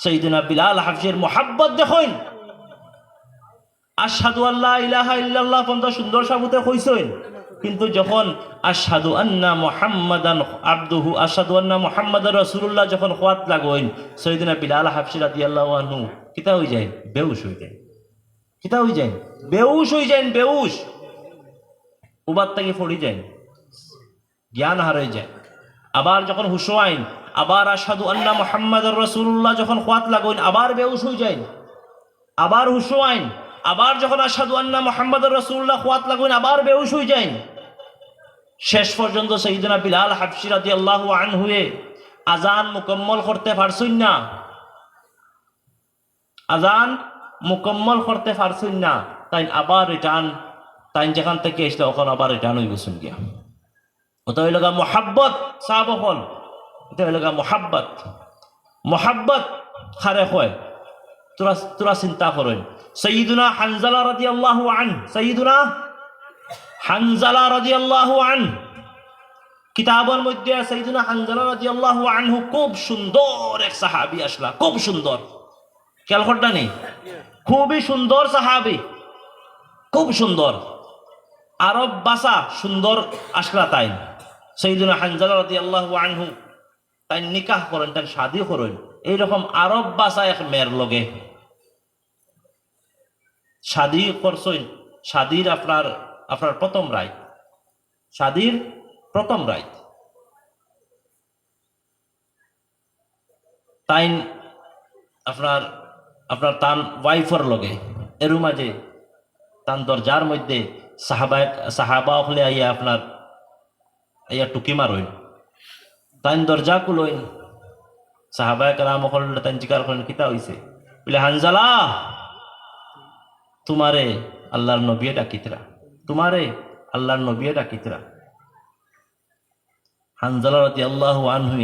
সাইয়েদনা বিলাল হাবশীর মুহাব্বত দেখুন, আশহাদু আল্লা ইলাহা ইল্লাল্লাহ পর্যন্ত সুন্দর সাবুতে কইছেন, কিন্তু যখন আশহাদু আন্না মুহাম্মাদান আবদুহু আশহাদু আন্না মুহাম্মাদার রাসূলুল্লাহ যখন খোয়াত লাগইন, সাইয়েদনা বিলাল হাবশী রাদিয়াল্লাহু আনহু কিতা হই যায়? বেহুশ হই যায়। কিতা হয়ে যায়, বেউস হয়ে যায়, বেউস উবার থেকে পড়ি যায়, জ্ঞান হারাই যায়। আবার যখন হুশ আইন, আবার আশহাদু আন্না মুহাম্মাদুর রাসূলুল্লাহ যখন খোয়াত লাগাইন, আবার বেউস হয়ে যায়, আবার হুশ আইন, আবার যখন আশহাদু আন্না মুহাম্মাদুর রাসূলুল্লাহ খোয়াত লাগাইন, আবার বেউস হয়ে যায়। শেষ পর্যন্ত সাইয়্যিদুনা বিলাল হাবশী রাদিয়াল্লাহু আনহু আজান মুকম্মল করতে পারছেন না, আজান মুকম্মল করতে পারছেন না, তাই আবার রিটার্ন, তাই যেখান থেকে এসলে ওখানে আবার রিটার্ন হয়ে গেছেন গিয়া। ওটা হইল গা মোহাব্বত, সাহাবকল, এটা হইল গা মোহাব্বত। মোহাব্বত খারে হয়, তোরা চিন্তা করেন। সাইয়্যিদুনা হানজালা রাদিয়াল্লাহু আনহু, সাইয়্যিদুনা হানজালা রাদিয়াল্লাহু আনহু, কিতাবের মধ্যে সাইয়্যিদুনা হানজালা রাদিয়াল্লাহু আনহু খুব সুন্দর এক সাহাবী আসলা, খুব সুন্দর, খেয়াল করটা নেই, খুবই সুন্দর সাহাবী, খুব সুন্দর, আরব ভাষা সুন্দর আসলা। তাই সাইয়্যিদুনা হানজালা রাদিয়াল্লাহু আনহু তাই নিকাহ করেন, তাই শাদী করেন এইরকম আরব ভাষা এক মেয়ের লগে শাদী করছেন। শাদীর আপনার আপনার প্রথম রায়, শাদীর প্রথম রায়, তাই আপনার আপনার তান ওয়াইফর লগে এরু মাঝে তান দরজার মধ্যে সাহাবা হলে আইয়া আপনার আইয়া টুকি মারইন, তাই দরজা কুলইন, সাহাবায়ে কেরাম হল তাই জিকার করেন কিতা হইছে, বলে হানজালা তোমারে আল্লাহর নবী ডাকিতরা, তোমারে আল্লাহর নবী ডাকিতরা। হানজালা রাদিয়াল্লাহু আনহু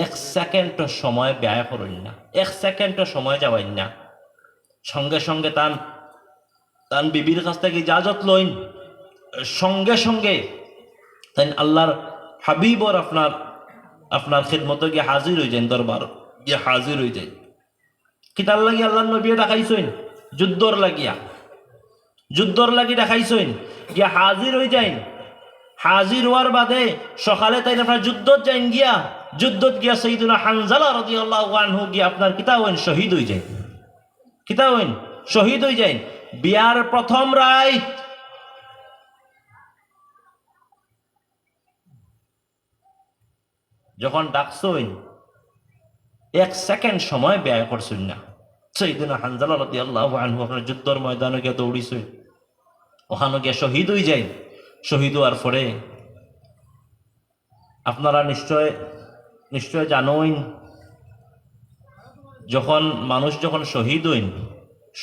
এক সেকেন্ড সময় ব্যয় করেন না, এক সেকেন্ড সময় যাওয়াইন না, সঙ্গে সঙ্গে তান তান বিবির কাছ থেকে ইজাজত লইন, সঙ্গে সঙ্গে তাই আল্লাহর হাবিবর আপনার আপনার খিদমতে গিয়ে হাজির হয়ে যান, দরবার গিয়ে হাজির হয়ে যায়। কিতার লাগি আল্লাহর নবী দেখাইছেন, যুদ্ধর লাগিয়া, যুদ্ধর লাগি দেখাইছেন, গিয়া হাজির হয়ে যাইন। হাজির হওয়ার বাদে সকালে তাই আপনার যুদ্ধত যাইন, গিয়া যুদ্ধত গিয়া সাইয়্যিদুনা হানজালা রাদিয়াল্লাহু আনহু গিয়া আপনার কিতা হইন, শহীদ হয়ে যায়, কিতা হইন, শহীদ হয়ে যায়। বিয়ার প্রথম রাত যখন ডাকছইন এক সেকেন্ড সময় ব্যয় করছেন না। সাইয়্যিদুনা হানজালা রাদিয়াল্লাহু আনহু আপনার যুদ্ধের ময়দানে গিয়ে দৌড়িছেন, ওখানে গিয়ে শহীদ হয়ে যায়। শহীদ হওয়ার পরে আপনারা নিশ্চয় নিশ্চয় জানোইন, যখন মানুষ যখন শহীদ হইন,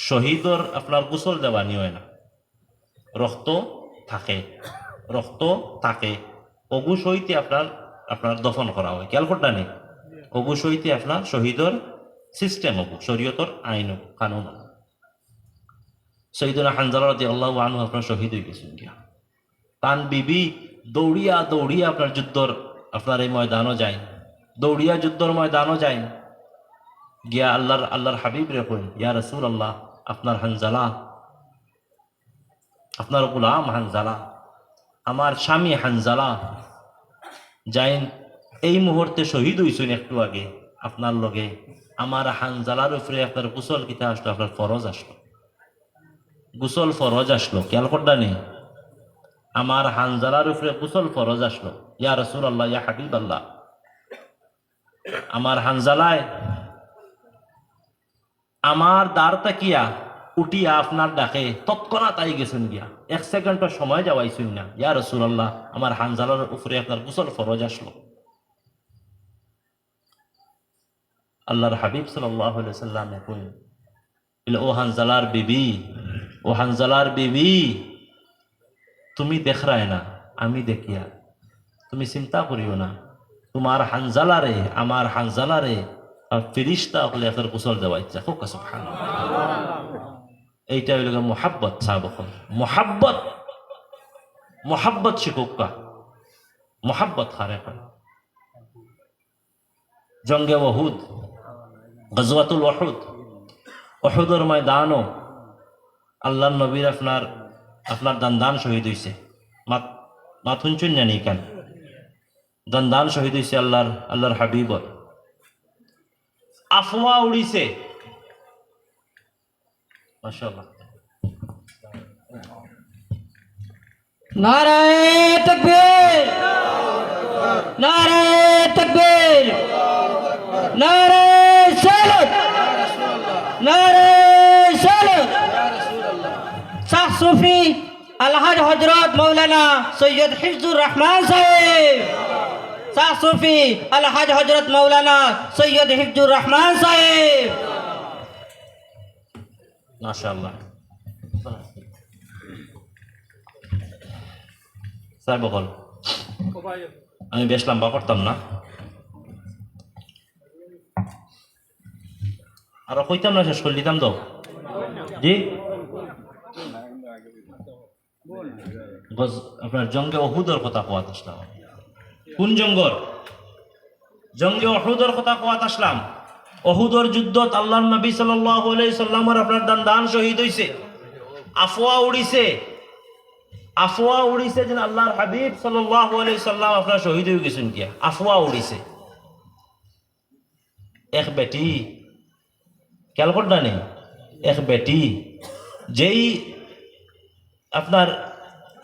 শহীদর আপনার গোসল দেওয়ানি হয় না, রক্ত থাকে, রক্ত থাকে, অবুশ হইতে আপনার আপনার দফন করা হয়। খেয়াল করতে নেই, অবুশ হইতে আপনার শহীদর সিস্টেম হবু, শরীয়তর আইন কানুন। সাইয়্যিদুনা হানজালা রাদিয়াল্লাহু আনহু আপনার শহীদ হয়ে গেছেন গিয়া। তান বিবি দৌড়িয়া দৌড়িয়া আপনার যুদ্ধর আপনার এই ময়দানও যায়, দৌড়িয়া যুদ্ধর ময়দানও যায়, গিয়া আল্লাহর হাবিব রে কইন, ইয়া রাসূলুল্লাহ, আপনার হানজালা, আপনার গোলাম হানজালা, আমার স্বামী হানজালা যাইন এই মুহূর্তে শহীদ হইছেন একটু আগে আপনার লগে, আমার হানজালার উপরে আপনার গোসল কিতা আসলো, আপনার ফরজ আসলো, গোসল ফরজ আসলো। খেয়াল করডা নেই, আমার হানজালার উপরে গোসল ফরজ আসলো। ইয়া রাসূলুল্লাহ, ইয়া হাবিবাল্লাহ, আমার হানজালায় আমার দ্বার তাকিয়া উঠিয়া আপনার ডাকে তৎক্ষণাৎ আই গেছেন গিয়া, এক সেকেন্ডের সময় যাওয়াইছেন না। ইয়া রাসূলুল্লাহ, আমার হানজালার উপরে আপনার গোসল ফরজ আসলো। আল্লাহর হাবিব সাল্লাল্লাহু আলাইহি সাল্লাম কইলেন, ও হানজালার বিবি, ও হানজালার বিবি, তুমি দেখ রায় না, আমি দেখিয়া, তুমি চিন্তা করিও না, তোমার হানজালারে, আমার হানজালারে ফেরেশতা হলে আপনার গোসল দেওয়া ইচ্ছা। খুব সুবহানাল্লাহ, এইটা হইল মুহাব্বত। সাহাবাগণ মুহাব্বত, মুহাব্বত শিখুকা, মুহাব্বত খারে হয়। জঙ্গে ওহুদ, গজওয়াতুল ওহুদ, ওহুদের ময়দানও আল্লাহর নবীর আপনার আপনার দান শহীদ হইছে। মাথুন চুন্যানি কেন দান শহীদ হইছে আল্লাহর হাবিবর। আফওয়া উড়িছে, মাশাআল্লাহ, নারায়ে তাকবীর, নারায়ে তাকবীর, নারায়ে সালাত, নারায়ে সালাত। শাহ সুফি আলহাজ হযরত মৌলানা সৈয়দ হিফজুর রহমান সাহেব, শাহ সুফি আলহাজ হযরত মৌলানা সৈয়দ হিফজুর রহমান সাহেব। মাশাআল্লাহ। স্যার বকল আমি বেশ লম্বা করতাম না, আর কইতাম না, শেষ করে দিতাম তো। জি, আপনার জঙ্গে অহুদর কথা কোয়াত আসলাম। কোন জঙ্গর? জঙ্গে অহুদর কথা কোয়াত আসলাম। অহুদর যুদ্ধত আল্লাহর নবী সাল্লাল্লাহু আলাইহি সাল্লামের আপনার দান শহীদ হইছে, আফওয়া উড়িছে, আফওয়া উড়িছে যে আল্লাহর হাবিব সাল্লাল্লাহু আলাইহি সাল্লাম আপনার শহীদ হয়ে গেছেন কিয়া, আফওয়া উড়িছে। এক বেটি খেয়াল করটা নেই, এক বেটি যেই আপনার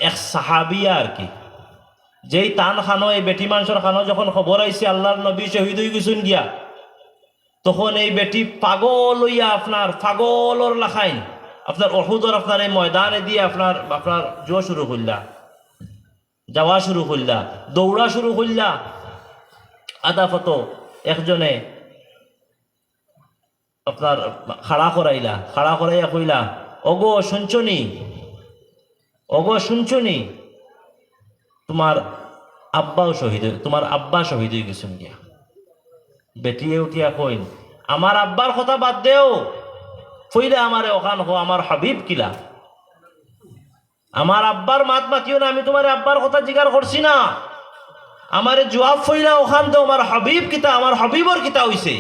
এক সাহাবিয়া আর কি, যেই তান খানো এই বেটি মানুষের খানো যখন খবর আইছে আল্লাহর নবী শহীদ হয়ে গেছেন গিয়া, তখন এই বেটি পাগল হইয়া আপনার পাগলর লাখাইন আপনার অহুদর আপনার এই ময়দানে দিয়ে আপনার আপনার জোয়া শুরু করলা, যাওয়া শুরু করলা, দৌড়া শুরু করলা। আদাফত একজনে আপনার খাড়া করাইলা, খাড়া করাইয়া কইলা, ওগো শুনছনি, ওগো শুনছনি, তোমার আব্বাও শহীদ, তোমার আব্বা শহীদ হয়ে গেছেন গিয়া। বেটিয়ে উঠিয়া কইন, আমার আব্বার কথা বাদ দেও, ফইলে আমারে ওখান হো, আমার হাবিব কিলা, আমার আব্বার মাত মাতিও না, আমি তোমার আব্বার কথা জিজ্ঞার করছি না, আমারে জবাব ফইলা ওখান দেও, আমার হাবিব কিতা, আমার হাবিবর কিতা হইছে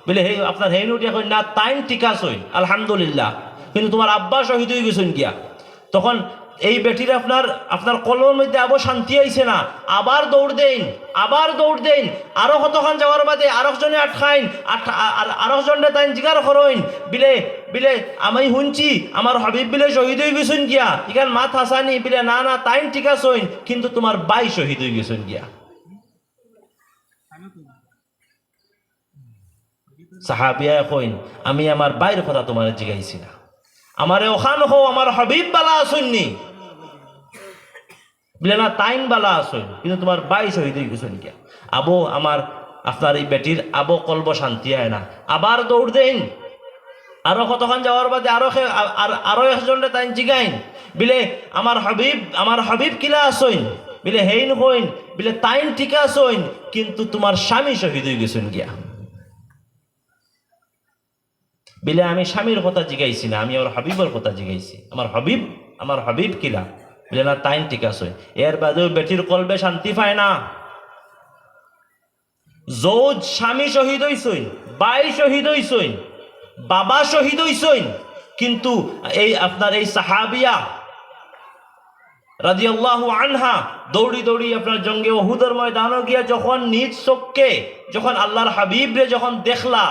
বলে। হে আপনার হেন উঠিয়া কইন না, তাইন টিকা সইন আলহামদুলিল্লাহ, কিন্তু তোমার আব্বা শহীদ হয়ে গেছেন গিয়া। তখন এই বেটির আপনার আপনার কলমের মধ্যে আবার শান্তি আইছে না, আবার দৌড় দেন, আবার দৌড় দেন, আরো কতক্ষণ যাওয়ার বাদে আরো জনে আটখাইন, আরো জনে তাই জিগার করইন বিলে বিলে আমি শুনছি আমার হাবিব বিলে শহীদ হয়ে গেছেন গিয়া, ইখান মাত হাসানি বিলে না না তাইন ঠিক আছেন, কিন্তু তোমার বাই শহীদ হয়ে গেছেন গিয়া। সাহাবিয়া কইন, আমি আমার বাইরের কথা তোমার জিগাইছি না, আমারে ওখান হো, আমার হাবিব বালা আসুননি বলে না, তাইন বালা আসুন, কিন্তু তোমার বাই শহীদ হয়ে গেছেন গিয়া। আবো আমার আপনার এই বেটির আবো কলব শান্তি হয় না, আবার দৌড় দেন, আরো কতক্ষণ যাওয়ার বাদে আরো একজনরে তাইন জিগাইন বিলে আমার হাবিব কিলা আসইন বিলে হেইন হইন বিলে তাইন ঠিক আসইন, কিন্তু তোমার স্বামী শহীদ হয়ে গেছেন গিয়া। বিলে আমি স্বামীর কথা জিগাইছি না, আমি আমার হাবিবের কথা জিগাইছি, আমার হাবিব কিলা বলে না, তাইন ঠিক আছে। এর বাদেও বেটির কলবে শান্তি পায় না। যৌজ স্বামী শহীদ হইছইন, বাই শহীদ হইছইন, বাবা শহীদ হইছইন, কিন্তু এই আপনার এই সাহাবিয়া রাদিয়াল্লাহু আনহা দৌড়ি দৌড়ি আপনার জঙ্গে উহুদের ময়দানে গিয়া যখন নিজ চোখকে যখন আল্লাহর হাবিবরে যখন দেখলা,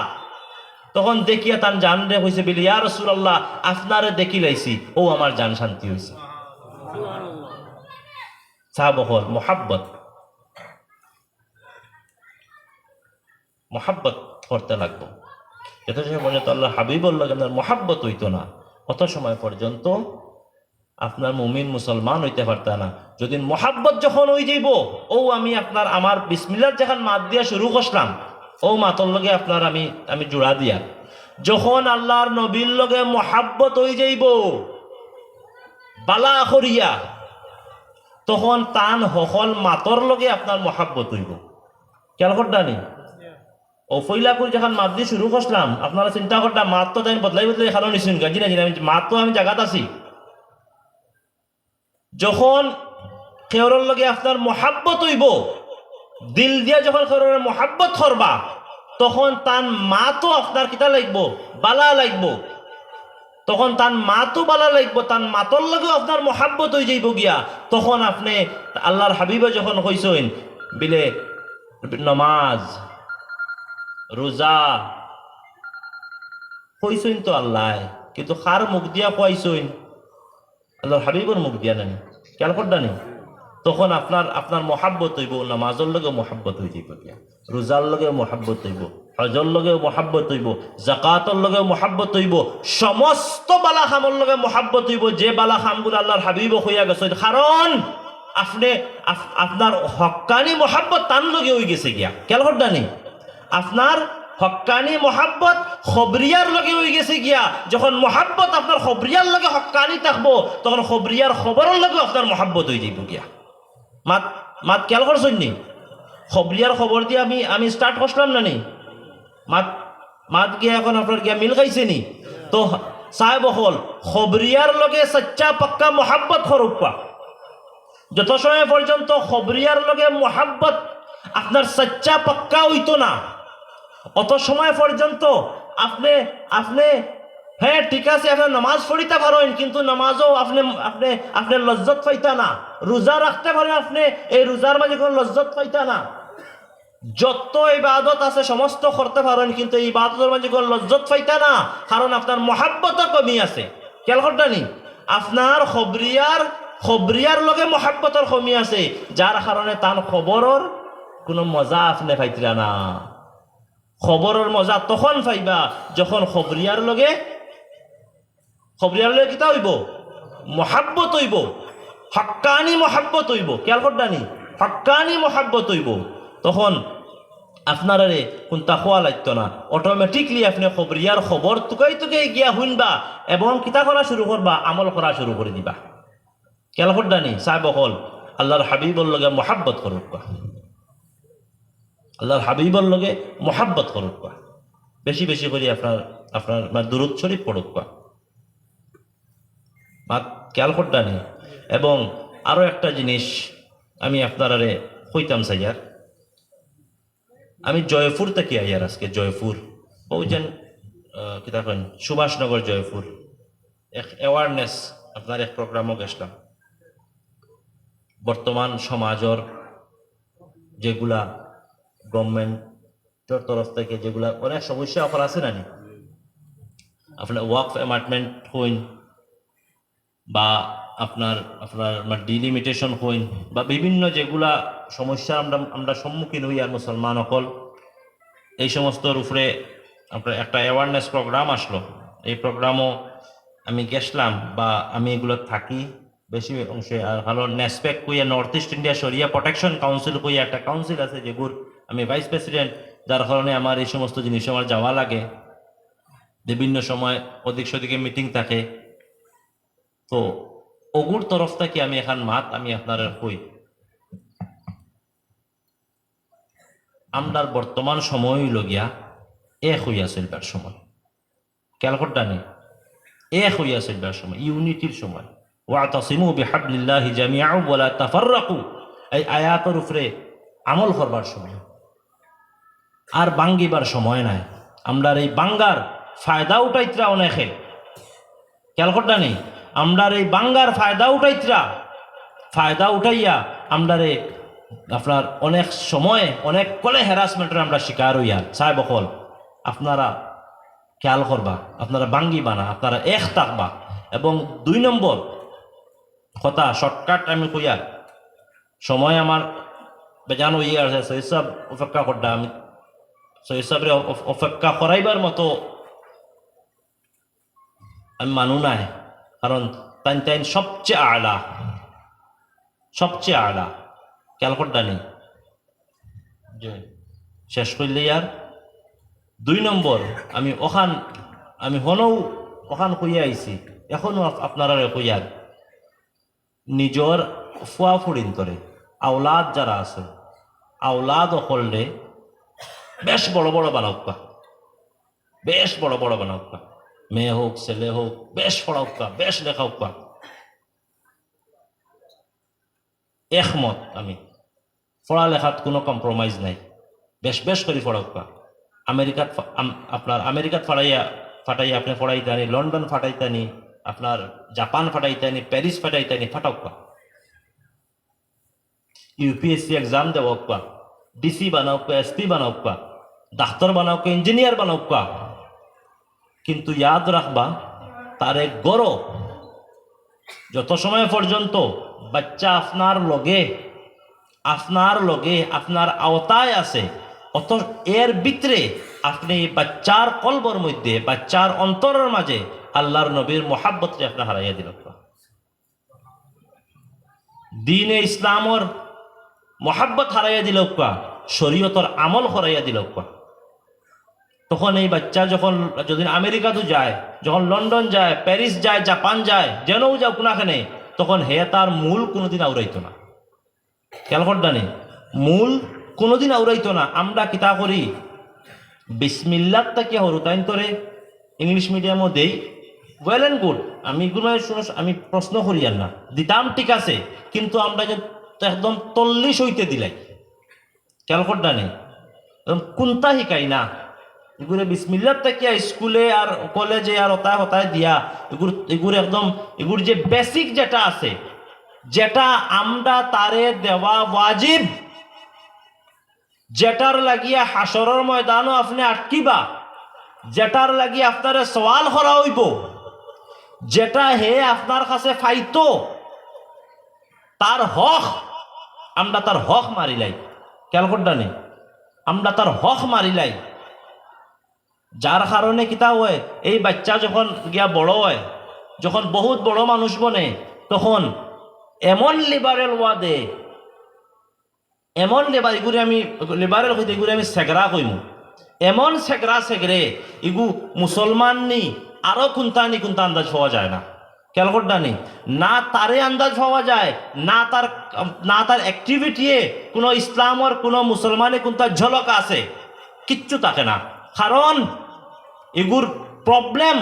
তখন দেখিয়া তার জান রে হইছে বলি, ইয়া রাসূলুল্লাহ আপনারে দেখি লাইছি, ও আমার জান শান্তি হইছে। সাহাবহর মোহাব্বত করতে লাগবো। যত সময় পর্যন্ত আল্লাহ হাবিবুর লাগে আপনার মোহাব্বত হইতো না, অত সময় পর্যন্ত আপনার মুমিন মুসলমান হইতে পারত না। যদি মোহাব্বত যখন হয়ে যাইব, ও আমি আপনার আমার বিসমিল্লাহ যখন মাত দিয়া শুরু করলাম, ও মাতর লগে আপনার আমি জোড়া দিয়া, যখন আল্লাহর নবীর লগে মোহাব্বত হয়ে যাইব বালা করিয়া, তখন তান হকল মাতর লগে আপনার মোহাব্বত হইব। খেয়াল করতা নি? ও ফইলা করে যখন মাত দিয়ে শুরু করলাম, আপনারা চিন্তা করতাম মাত তো তাই বদলাই বদলাই খালো নিশুন গাজি না, মাত তো আমি জায়গাত আছি। যখন খেয়রের লগে আপনার মোহাব্বত হইব, দিল দিয়া যখন খেয়রের মোহাব্বত করবা, তখন তান মা তো আপনার কিতা লাগবো, বালা লাগবো, তখন তান মা তো বালা লাগবো, তান মাতর লগেও আপনার মোহাব্বত হয়ে যাইব গিয়া। তখন আপনি আল্লাহর হাবিবে যখন কইছেন বিলে নমাজ রোজা কইছেন তো আল্লাহ, কিন্তু কার মুখ দিয়া কইছেন? আল্লাহর হাবিবর মুখ দিয়া নেন। খেয়াল করদানি তখন আপনার আপনার মহাব্বত হইব, নামাজের লগে মহাব্বত হয়ে যাইব, রোজার লগে মহাব্বত হইব, হজর লগে মহাব্বত হইব, জাকাতর লগে মহাব্বত হইব, সমস্ত বালা খামর লগে মহাব্বত হইব, যে বালা খামগুলো আল্লাহর হাবিব হইয়া গেছে। কারণ আপনি আপনার হক্কানি মহাব্বত তান লগে হয়ে গেছে গিয়া। খেয়াল করদানি আপনার হক্কানি মহাব্বত খবরিয়ার লগে হয়ে গেছে গিয়া। যখন মহাব্বত আপনার খবরিয়ার লগে হক্কানি থাকবো, তখন খবরিয়ার খবরের লগে আপনার মহাব্বত হয়ে যাইব গিয়া। মাত মাত খেয়াল করছেন নি? খবরিয়ার খবর দিয়ে আমি স্টার্ট করলাম না নি? মাত মাত গিয়া এখন আপনার গিয়া মিল খাইছে নি? তো সাহেব হল খবরিয়ার লগে সচ্চা পাক্কা মহাব্বত হরুপা। যত সময় পর্যন্ত খবরিয়ার লগে মহাব্বত আপনার সচ্চা পাক্কা হইতো না, অত সময় পর্যন্ত আপনি আপনি হ্যাঁ ঠিক আছে আপনি নামাজ পড়িতে পারেন, কিন্তু নামাজও আপনি আপনি আপনি লজ্জত পাইতা না। রোজা রাখতে পারেন, আপনি এই রোজার মাঝে কোনো লজ্জত পাইতা না। যত ইবাদত আছে সমস্ত করতে পারেন, কিন্তু এই ইবাদতের মাঝে কোনো লজ্জত পাইতা না, কারণ আপনার মহাব্বত কমি আছে। খেয়াল করতানি আপনার খবরিয়ার লগে মহাব্বতর কমি আছে, যার কারণে তার খবরের কোনো মজা আপনি পাইতরা না। খবরের মজা তখন পাইবা যখন খবরিয়ার লগে কিতা হইব? মহাব্বত হইব, হক্কানি মহাব্বত হইব। খেয়াল করদানি হক্কানি মহাব্বত হইব, তখন আপনার কোন তাকওয়া লাগতো না। অটোমেটিকলি আপনি খবরিয়ার খবর তুকাই গিয়া শুনবা এবং কিতা করা শুরু করবা, আমল করা শুরু করে দিবা। খেয়াল করদানি সাহেব হল আল্লাহর হাবিবর লগে মহাব্বত করুক, আল্লাহর হাবিবর লগে মহাব্বত করুক, বেশি বেশি করে আপনার আপনার দুরূদ শরীফ পড়ুক। খেয়াল করতানি। এবং আরো একটা জিনিস আমি আপনারে কইতাম চাইয়ার, আমি জয়পুর থেকে আইয়ার আজকে জয়পুর বলছেন কিতা কইন সুভাষনগর জয়পুর এক অ্যাওয়ারনেস আপনার এক প্রোগ্রামও গেছিলাম। বর্তমান সমাজের যেগুলা গভর্নমেন্টের তরফ থেকে যেগুলা অনেক সমস্যা অফার আছে না, আপনার ওয়াকফ অ্যাপার্টমেন্ট হইন বা আপনার ডিলিমিটেশন হইন বা বিভিন্ন যেগুলা সমস্যা আমরা সম্মুখীন হই আর মুসলমান অকল, এই সমস্তর উপরে আপনার একটা অ্যাওয়ারনেস প্রোগ্রাম আসলো। এই প্রোগ্রামও আমি গেছিলাম বা আমি এগুলো থাকি বেশি অংশে। আর ভালো নেসপেক কইয়া নর্থ ইস্ট ইন্ডিয়া শরিয়া প্রোটেকশন কাউন্সিল কইয়া একটা কাউন্সিল আছে, যেগুর আমি ভাইস প্রেসিডেন্ট, যার কারণে আমার এই সমস্ত জিনিস আমার যাওয়া লাগে। বিভিন্ন সময় অধিক সদিকে মিটিং থাকে, তো অগুর তরফ থেকে আমি এখন আমি আপনার কই আমরার বর্তমান সময় লগিয়া এক হইয়া চলবার সময়। খেয়াল করতানি এক হইয়া চলবার সময়, ইউনিটির সময়। ওয়াতাসিমু বিহাবলিল্লাহি জামিআ ওয়ালা তাফাররাকু, এই আয়াতের উপরে আমল করবার সময়, আর বাঙ্গিবার সময় নাই। আমরার এই বাঙ্গার ফায়দা উঠাইতরা অনেকে। খেয়াল করতানি আমরার এই বাঙ্গার ফায়দা উঠাইয়া আমরারে আপনার অনেক সময় অনেক কলে হ্যারাসমেন্টের আমরা শিকার হইয়া। সাহেব বকল আপনারা খেয়াল করবা, আপনারা বাঙ্গিবা না, আপনারা এক থাকবা। এবং 2 নম্বর কথা শর্টকাট আমি কইয়া, সময় আমার বেজান হইয়া আছে, সৈয়দ সাহেব অপেক্ষা করডা, আমি সৈয়দ সাহেবের অপেক্ষা করাইবার মতো আমি মানু নাই, কারণ তাইন সবচেয়ে আলা খেয়াল করতানি যে শেষ করলে আর 2 নম্বর আমি ওখান কইয়া আইছি, এখনো আপনারা কইয়ার নিজর ফুয়া ফুড়িন করে আওলাদ যারা আছে, আওলাদ অকললে বেশ বড় বড় বানাউকা, বেশ বড় বড় বানাউকা, মেয়ে হোক ছেলে হোক, বেশ পড়াউকা, বেশ লেখাউকা। একমত আমি, পড়ালেখাত কোনো কম্প্রোমাইজ নাই, বেশ করে পড়াউকা। আমেরিকাত ফাটাইয়া আপনি পড়াইতানি, লন্ডন ফাটাইতানি, আপনার জাপান ফাটাইতানি, প্যারিস ফাটাইতানি, ফাটাউকা। ইউপিএসসি এক্সাম দেওয়া, ডিসি বানাউকা, এসপি বানাউকা, ডাক্তার বানাউকা, ইঞ্জিনিয়ার বানাউকা। কিন্তু ইয়াদ রাখবা তার এক গড় যত সময় পর্যন্ত বাচ্চা আপনার লগে আপনার আওতায় আছে, অত এর ভিতরে আপনি বাচ্চার কলবর মধ্যে, বাচ্চার অন্তরের মাঝে আল্লাহর নবীর মোহাব্বতকে আপনি হারাইয়া দিল। দ্বীনে ইসলামর মোহাব্বত হারাইয়া দিল, শরীয়তর আমল হরাইয়া দিল। তখন এই বাচ্চা যখন যদি আমেরিকাতে যায়, যখন লন্ডন যায়, প্যারিস যায়, জাপান যায়, যেনও যাও কোনাখানে, তখন হে তার মূল কোনোদিন আউরাইতো না। খেয়াল করদানি, মূল কোনোদিন আউরাইতো না। আমরা কিতা করি, বিসমিল্লাহ তাকে হরু তাইন তোরে ইংলিশ মিডিয়ামও দেই, ওয়েল অ্যান্ড গুড, আমি এগুলো আমি প্রশ্ন করি আর না দিতাম, ঠিক আছে, কিন্তু আমরা যে একদম 40 হইতে দিলাই। খেয়াল করদানি, কোনটা শিকাই না এগুলো বিসমিল্লাহ থেকে স্কুলে আর কলেজে আর হতায় হতায় দিয়া এগুলো একদম এগুলো যে বেসিক যেটা আছে, যেটা আমরা তারে দেওয়া ওয়াজিব, যেটার লাগিয়া হাসরের ময়দানও আপনি আটকিবা, যেটার লাগিয়ে আপনারে সওয়াল করা হইব, যেটা হে আপনার কাছে ফাইতো, তার হক আমরা তার হক মারিলাই। খেয়াল করদানি, আমরা তার হক মারিলাই। যার কারণে কিতা হয়, এই বাচ্চা যখন গিয়া বড় হয়, যখন বহুত বড় মানুষ বনে, তখন এমন লিবারেল ওয়াদে, এমন এগুলি আমি লিবারেল হইতে এগুলি আমি সেগরা কইমু, এমন সেগরে ইগু মুসলমান নি আরো কোনটা আন্দাজ পাওয়া যায় না। খেয়াল করদানি, না তারে আন্দাজ পাওয়া যায়, না তার অ্যাক্টিভিটিয়ে কোনো ইসলামর কোনো মুসলমানে কোনটা ঝলক আছে, কিচ্ছু থাকে না। কারণ এগুর প্রবলেম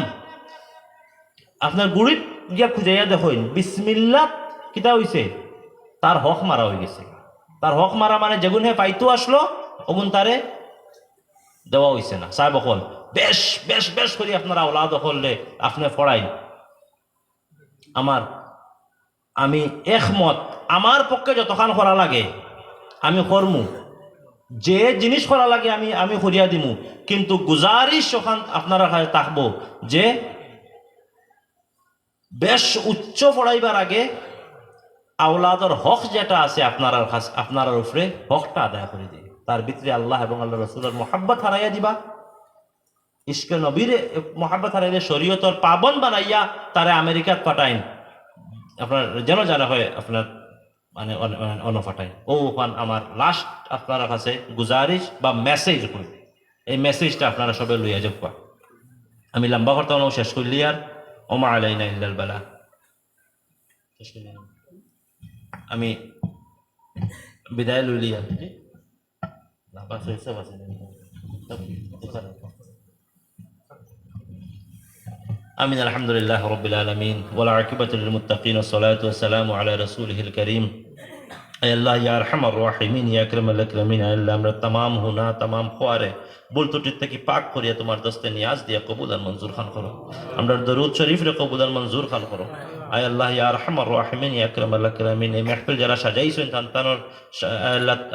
আপনার গুড়িত গিয়া খুঁজাইয়া দেখুন, বিসমিল্লাহ কিতা হইছে, তার হক মারা হয়ে গেছে। তার হক মারা মানে যেগুন হে পাইতো আসলো, ওগুন তারে দেওয়া হইছে না। সাহেব অকল বেশ বেশ বেশ করি আপনারা আওলাদ হলে আপনি ফড়াইন। আমি একমত, আমার পক্ষে যতক্ষণ করা লাগে আমি করমু, যে জিনিস করা লাগে আমি করিয়া দিমু, কিন্তু গুজারিশ ওখান আপনারা থাকবো যে বেশ উচ্চ পড়াইবার আগে আওলাদর হক যেটা আছে আপনার উপরে হকটা আদায় করে দিবে। তার ভিতরে আল্লাহ এবং আল্লাহ রসুলের মোহাব্বত হারাইয়া দিবা, ইশকে নবীর মোহাব্বত হারাইয়া শরীয়তর পাবন বানাইয়া তারে আমেরিকাত পাঠাইন, আপনার যেন জানা হয় আপনার মানে অনফাটাই। ওখান আমার লাস্ট আপনার কাছে গুজারিশ বা মেসেজ করি, এই মেসেজটা আপনারা সবাই লইয়া যাক। আমি লম্বা করতে শেষ করলি আর ওমা আলাইনা ইল্লাল বালা, আমি বিদায় লইলি আর آمين. الحمد لله رب العالمين والعاقبة للمتقين والصلاة والسلام على رسوله الكريم. اے اللہ یا ارحم الراحمین یا اکرم الاکرمین، اے اللہ আমরা तमाम গুনাহ तमाम খোয়ারে ভুল ত্রুটি থেকে পাক করিয়া তোমার দস্তে নিয়াজ দিয়া কবুল আর মঞ্জুর খান করো। আমরা দরুদ শরীফ রে কবুল আর মঞ্জুর খান করো। আয় আল্লাহ ইয়া আরহামার রাহিমিন ইয়া আকরামাল আকরামিন, এই মাহফিল যারা সাজাইছেন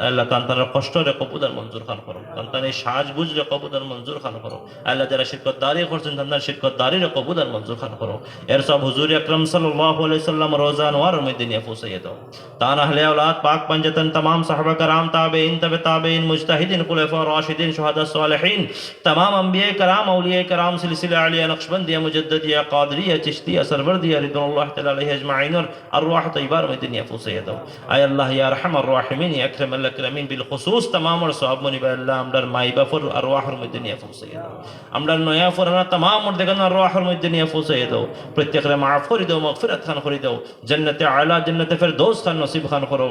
আল্লাহ তান্তানোর কষ্ট রে কবুল আর মঞ্জুর খান করো, তান্তানের সাজগুজ রে কবুল আর মঞ্জুর খান করো। আল্লাহ যারা শিরকত দাঁড়িয়ে করছেন তান্তার শিরকত দাঁড়িয়ে কবুল আর মঞ্জুর খান করো। এর সব হুজুর আকরাম সাল্লাল্লাহু আলাইহি সাল্লাম রোজা আনওয়ার মধ্যে নিয়ে পৌঁছাইয়া দাও। তান আহলে औलाद पाक पंजतन तमाम साहबा कराम ताबेइन तबे ताबेइन मुजतहिदीन खुलफा राशिदीन शुहदा सालिहीन तमाम अंबिया कराम औलिया कराम सिलसिला आलिया नक्शबंदिया मुजद्दिदिया कादरिया चिश्तिया सरवरदिया रिदवानुल्लाह तआला अलैहि अजमाइन और अरवाह तय्यबार में दुनिया फुसैया दो। आय अल्लाह या अरहमर राहिमीन या अकरमल अकरमीन बिल खुसूस तमाम और सवाब मुनिबा अल्लाह আমরার মাইবা ফর আরওয়াহর মধ্যে নিয়ে পৌঁছাইয়া দাও। আমরার নয়া ফরনা तमाम और দেখান আরওয়াহর মধ্যে নিয়ে পৌঁছাইয়া দাও। প্রত্যেকরে মাফ করে দাও, মাগফিরাত খান করে দাও, জান্নাতে আলা জান্নাতে ফেরদৌস খান নসিব খান করো।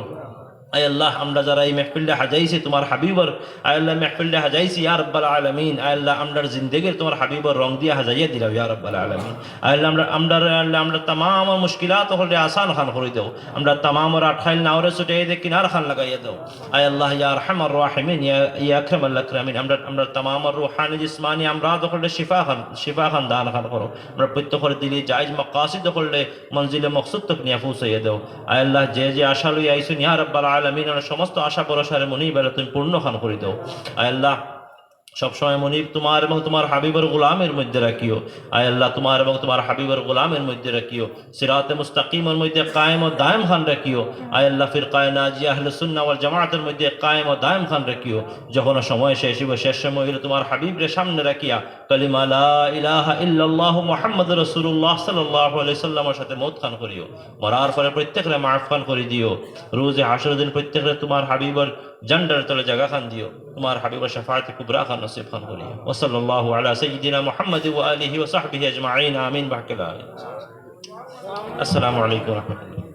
আয় আল্লাহ আমরা যারা এই মাহফিলটা হাজাইছি তোমার হাবিবর, আয় আল্লাহ মাহফিলটা হাজাইছি ইয়া রাব্বাল আলামিন, আয় আল্লাহ আমরার জিন্দেগির তোমার হাবিবর রং দিয়া হাজাইয়া দিলাও ইয়া রাব্বাল আলামিন। আয় আল্লাহ আমরা तमाम মুশকিলাত হলে আসান খান করে দাও, আমরা तमाम আটখাইল নাওরে ছুটে দে কিনার খান লাগাইয়া দাও। আয় আল্লাহ ইয়া আরহামার রাহিমিন ইয়া আকরামাল আকরামিন, আমরা तमाम রূহানি জিসমানি আমরাদ হলে শিফা খান দান খান করো। আমরা প্রত্যেকের দিলে জায়েজ মাকাসিদ হলে মঞ্জিলে মকসুদ তক নিয়ে পৌঁছাইয়া দাও। আয় আল্লাহ যে আশা লই আইছুন ইয়া রাব্বাল আলামিন, সমস্ত আশা ভরসার মনিবের তুমি পূর্ণ খান করে দাও। আয় আল্লাহ সবসময় মনিব তোমার এবং তোমার হাবিবের গোলামের মধ্যে রাখিও। আয় আল্লাহ, তোমার এবং তোমার হাবিবের গোলামের মধ্যে রাখিও। সিরাতে মুস্তাকিমের মধ্যে কায়েম ও দায়েম খান রাখিও। আয় আল্লাহ, ফিরকায়ে নাজিয়া আহলে সুন্নাহ ওয়াল জামাতের মধ্যে কায়েম ও দায়েম খান রাখিও। যখন সময় শেষ হইব, শেষ সময় হইলে তোমার হাবিবরে সামনে রাখিয়া কালিমা লা ইলাহা ইল্লাল্লাহু মুহাম্মাদুর রাসূলুল্লাহ সাল্লাল্লাহু আলাইহি সাল্লামের সাথে মওত খান করিও। মরার পরে প্রত্যেকরে মাফ খান করে দিও। রোজে হাসরের দিন প্রত্যেকরে তোমার হাবিবের জন্ডার তলে জায়গা খান দিও। তোমার হাবিবের শাফাআতে কুবরা খান নসিব খান করিও। ওয়া সাল্লাল্লাহু আলা সাইয়্যিদিনা মুহাম্মাদ ওয়া আলিহি ওয়া সাহবিহি আজমাইন। আমিন। বারাকাল্লাহু। আসসালামু আলাইকুম ওয়া রাহমাতুল্লাহ।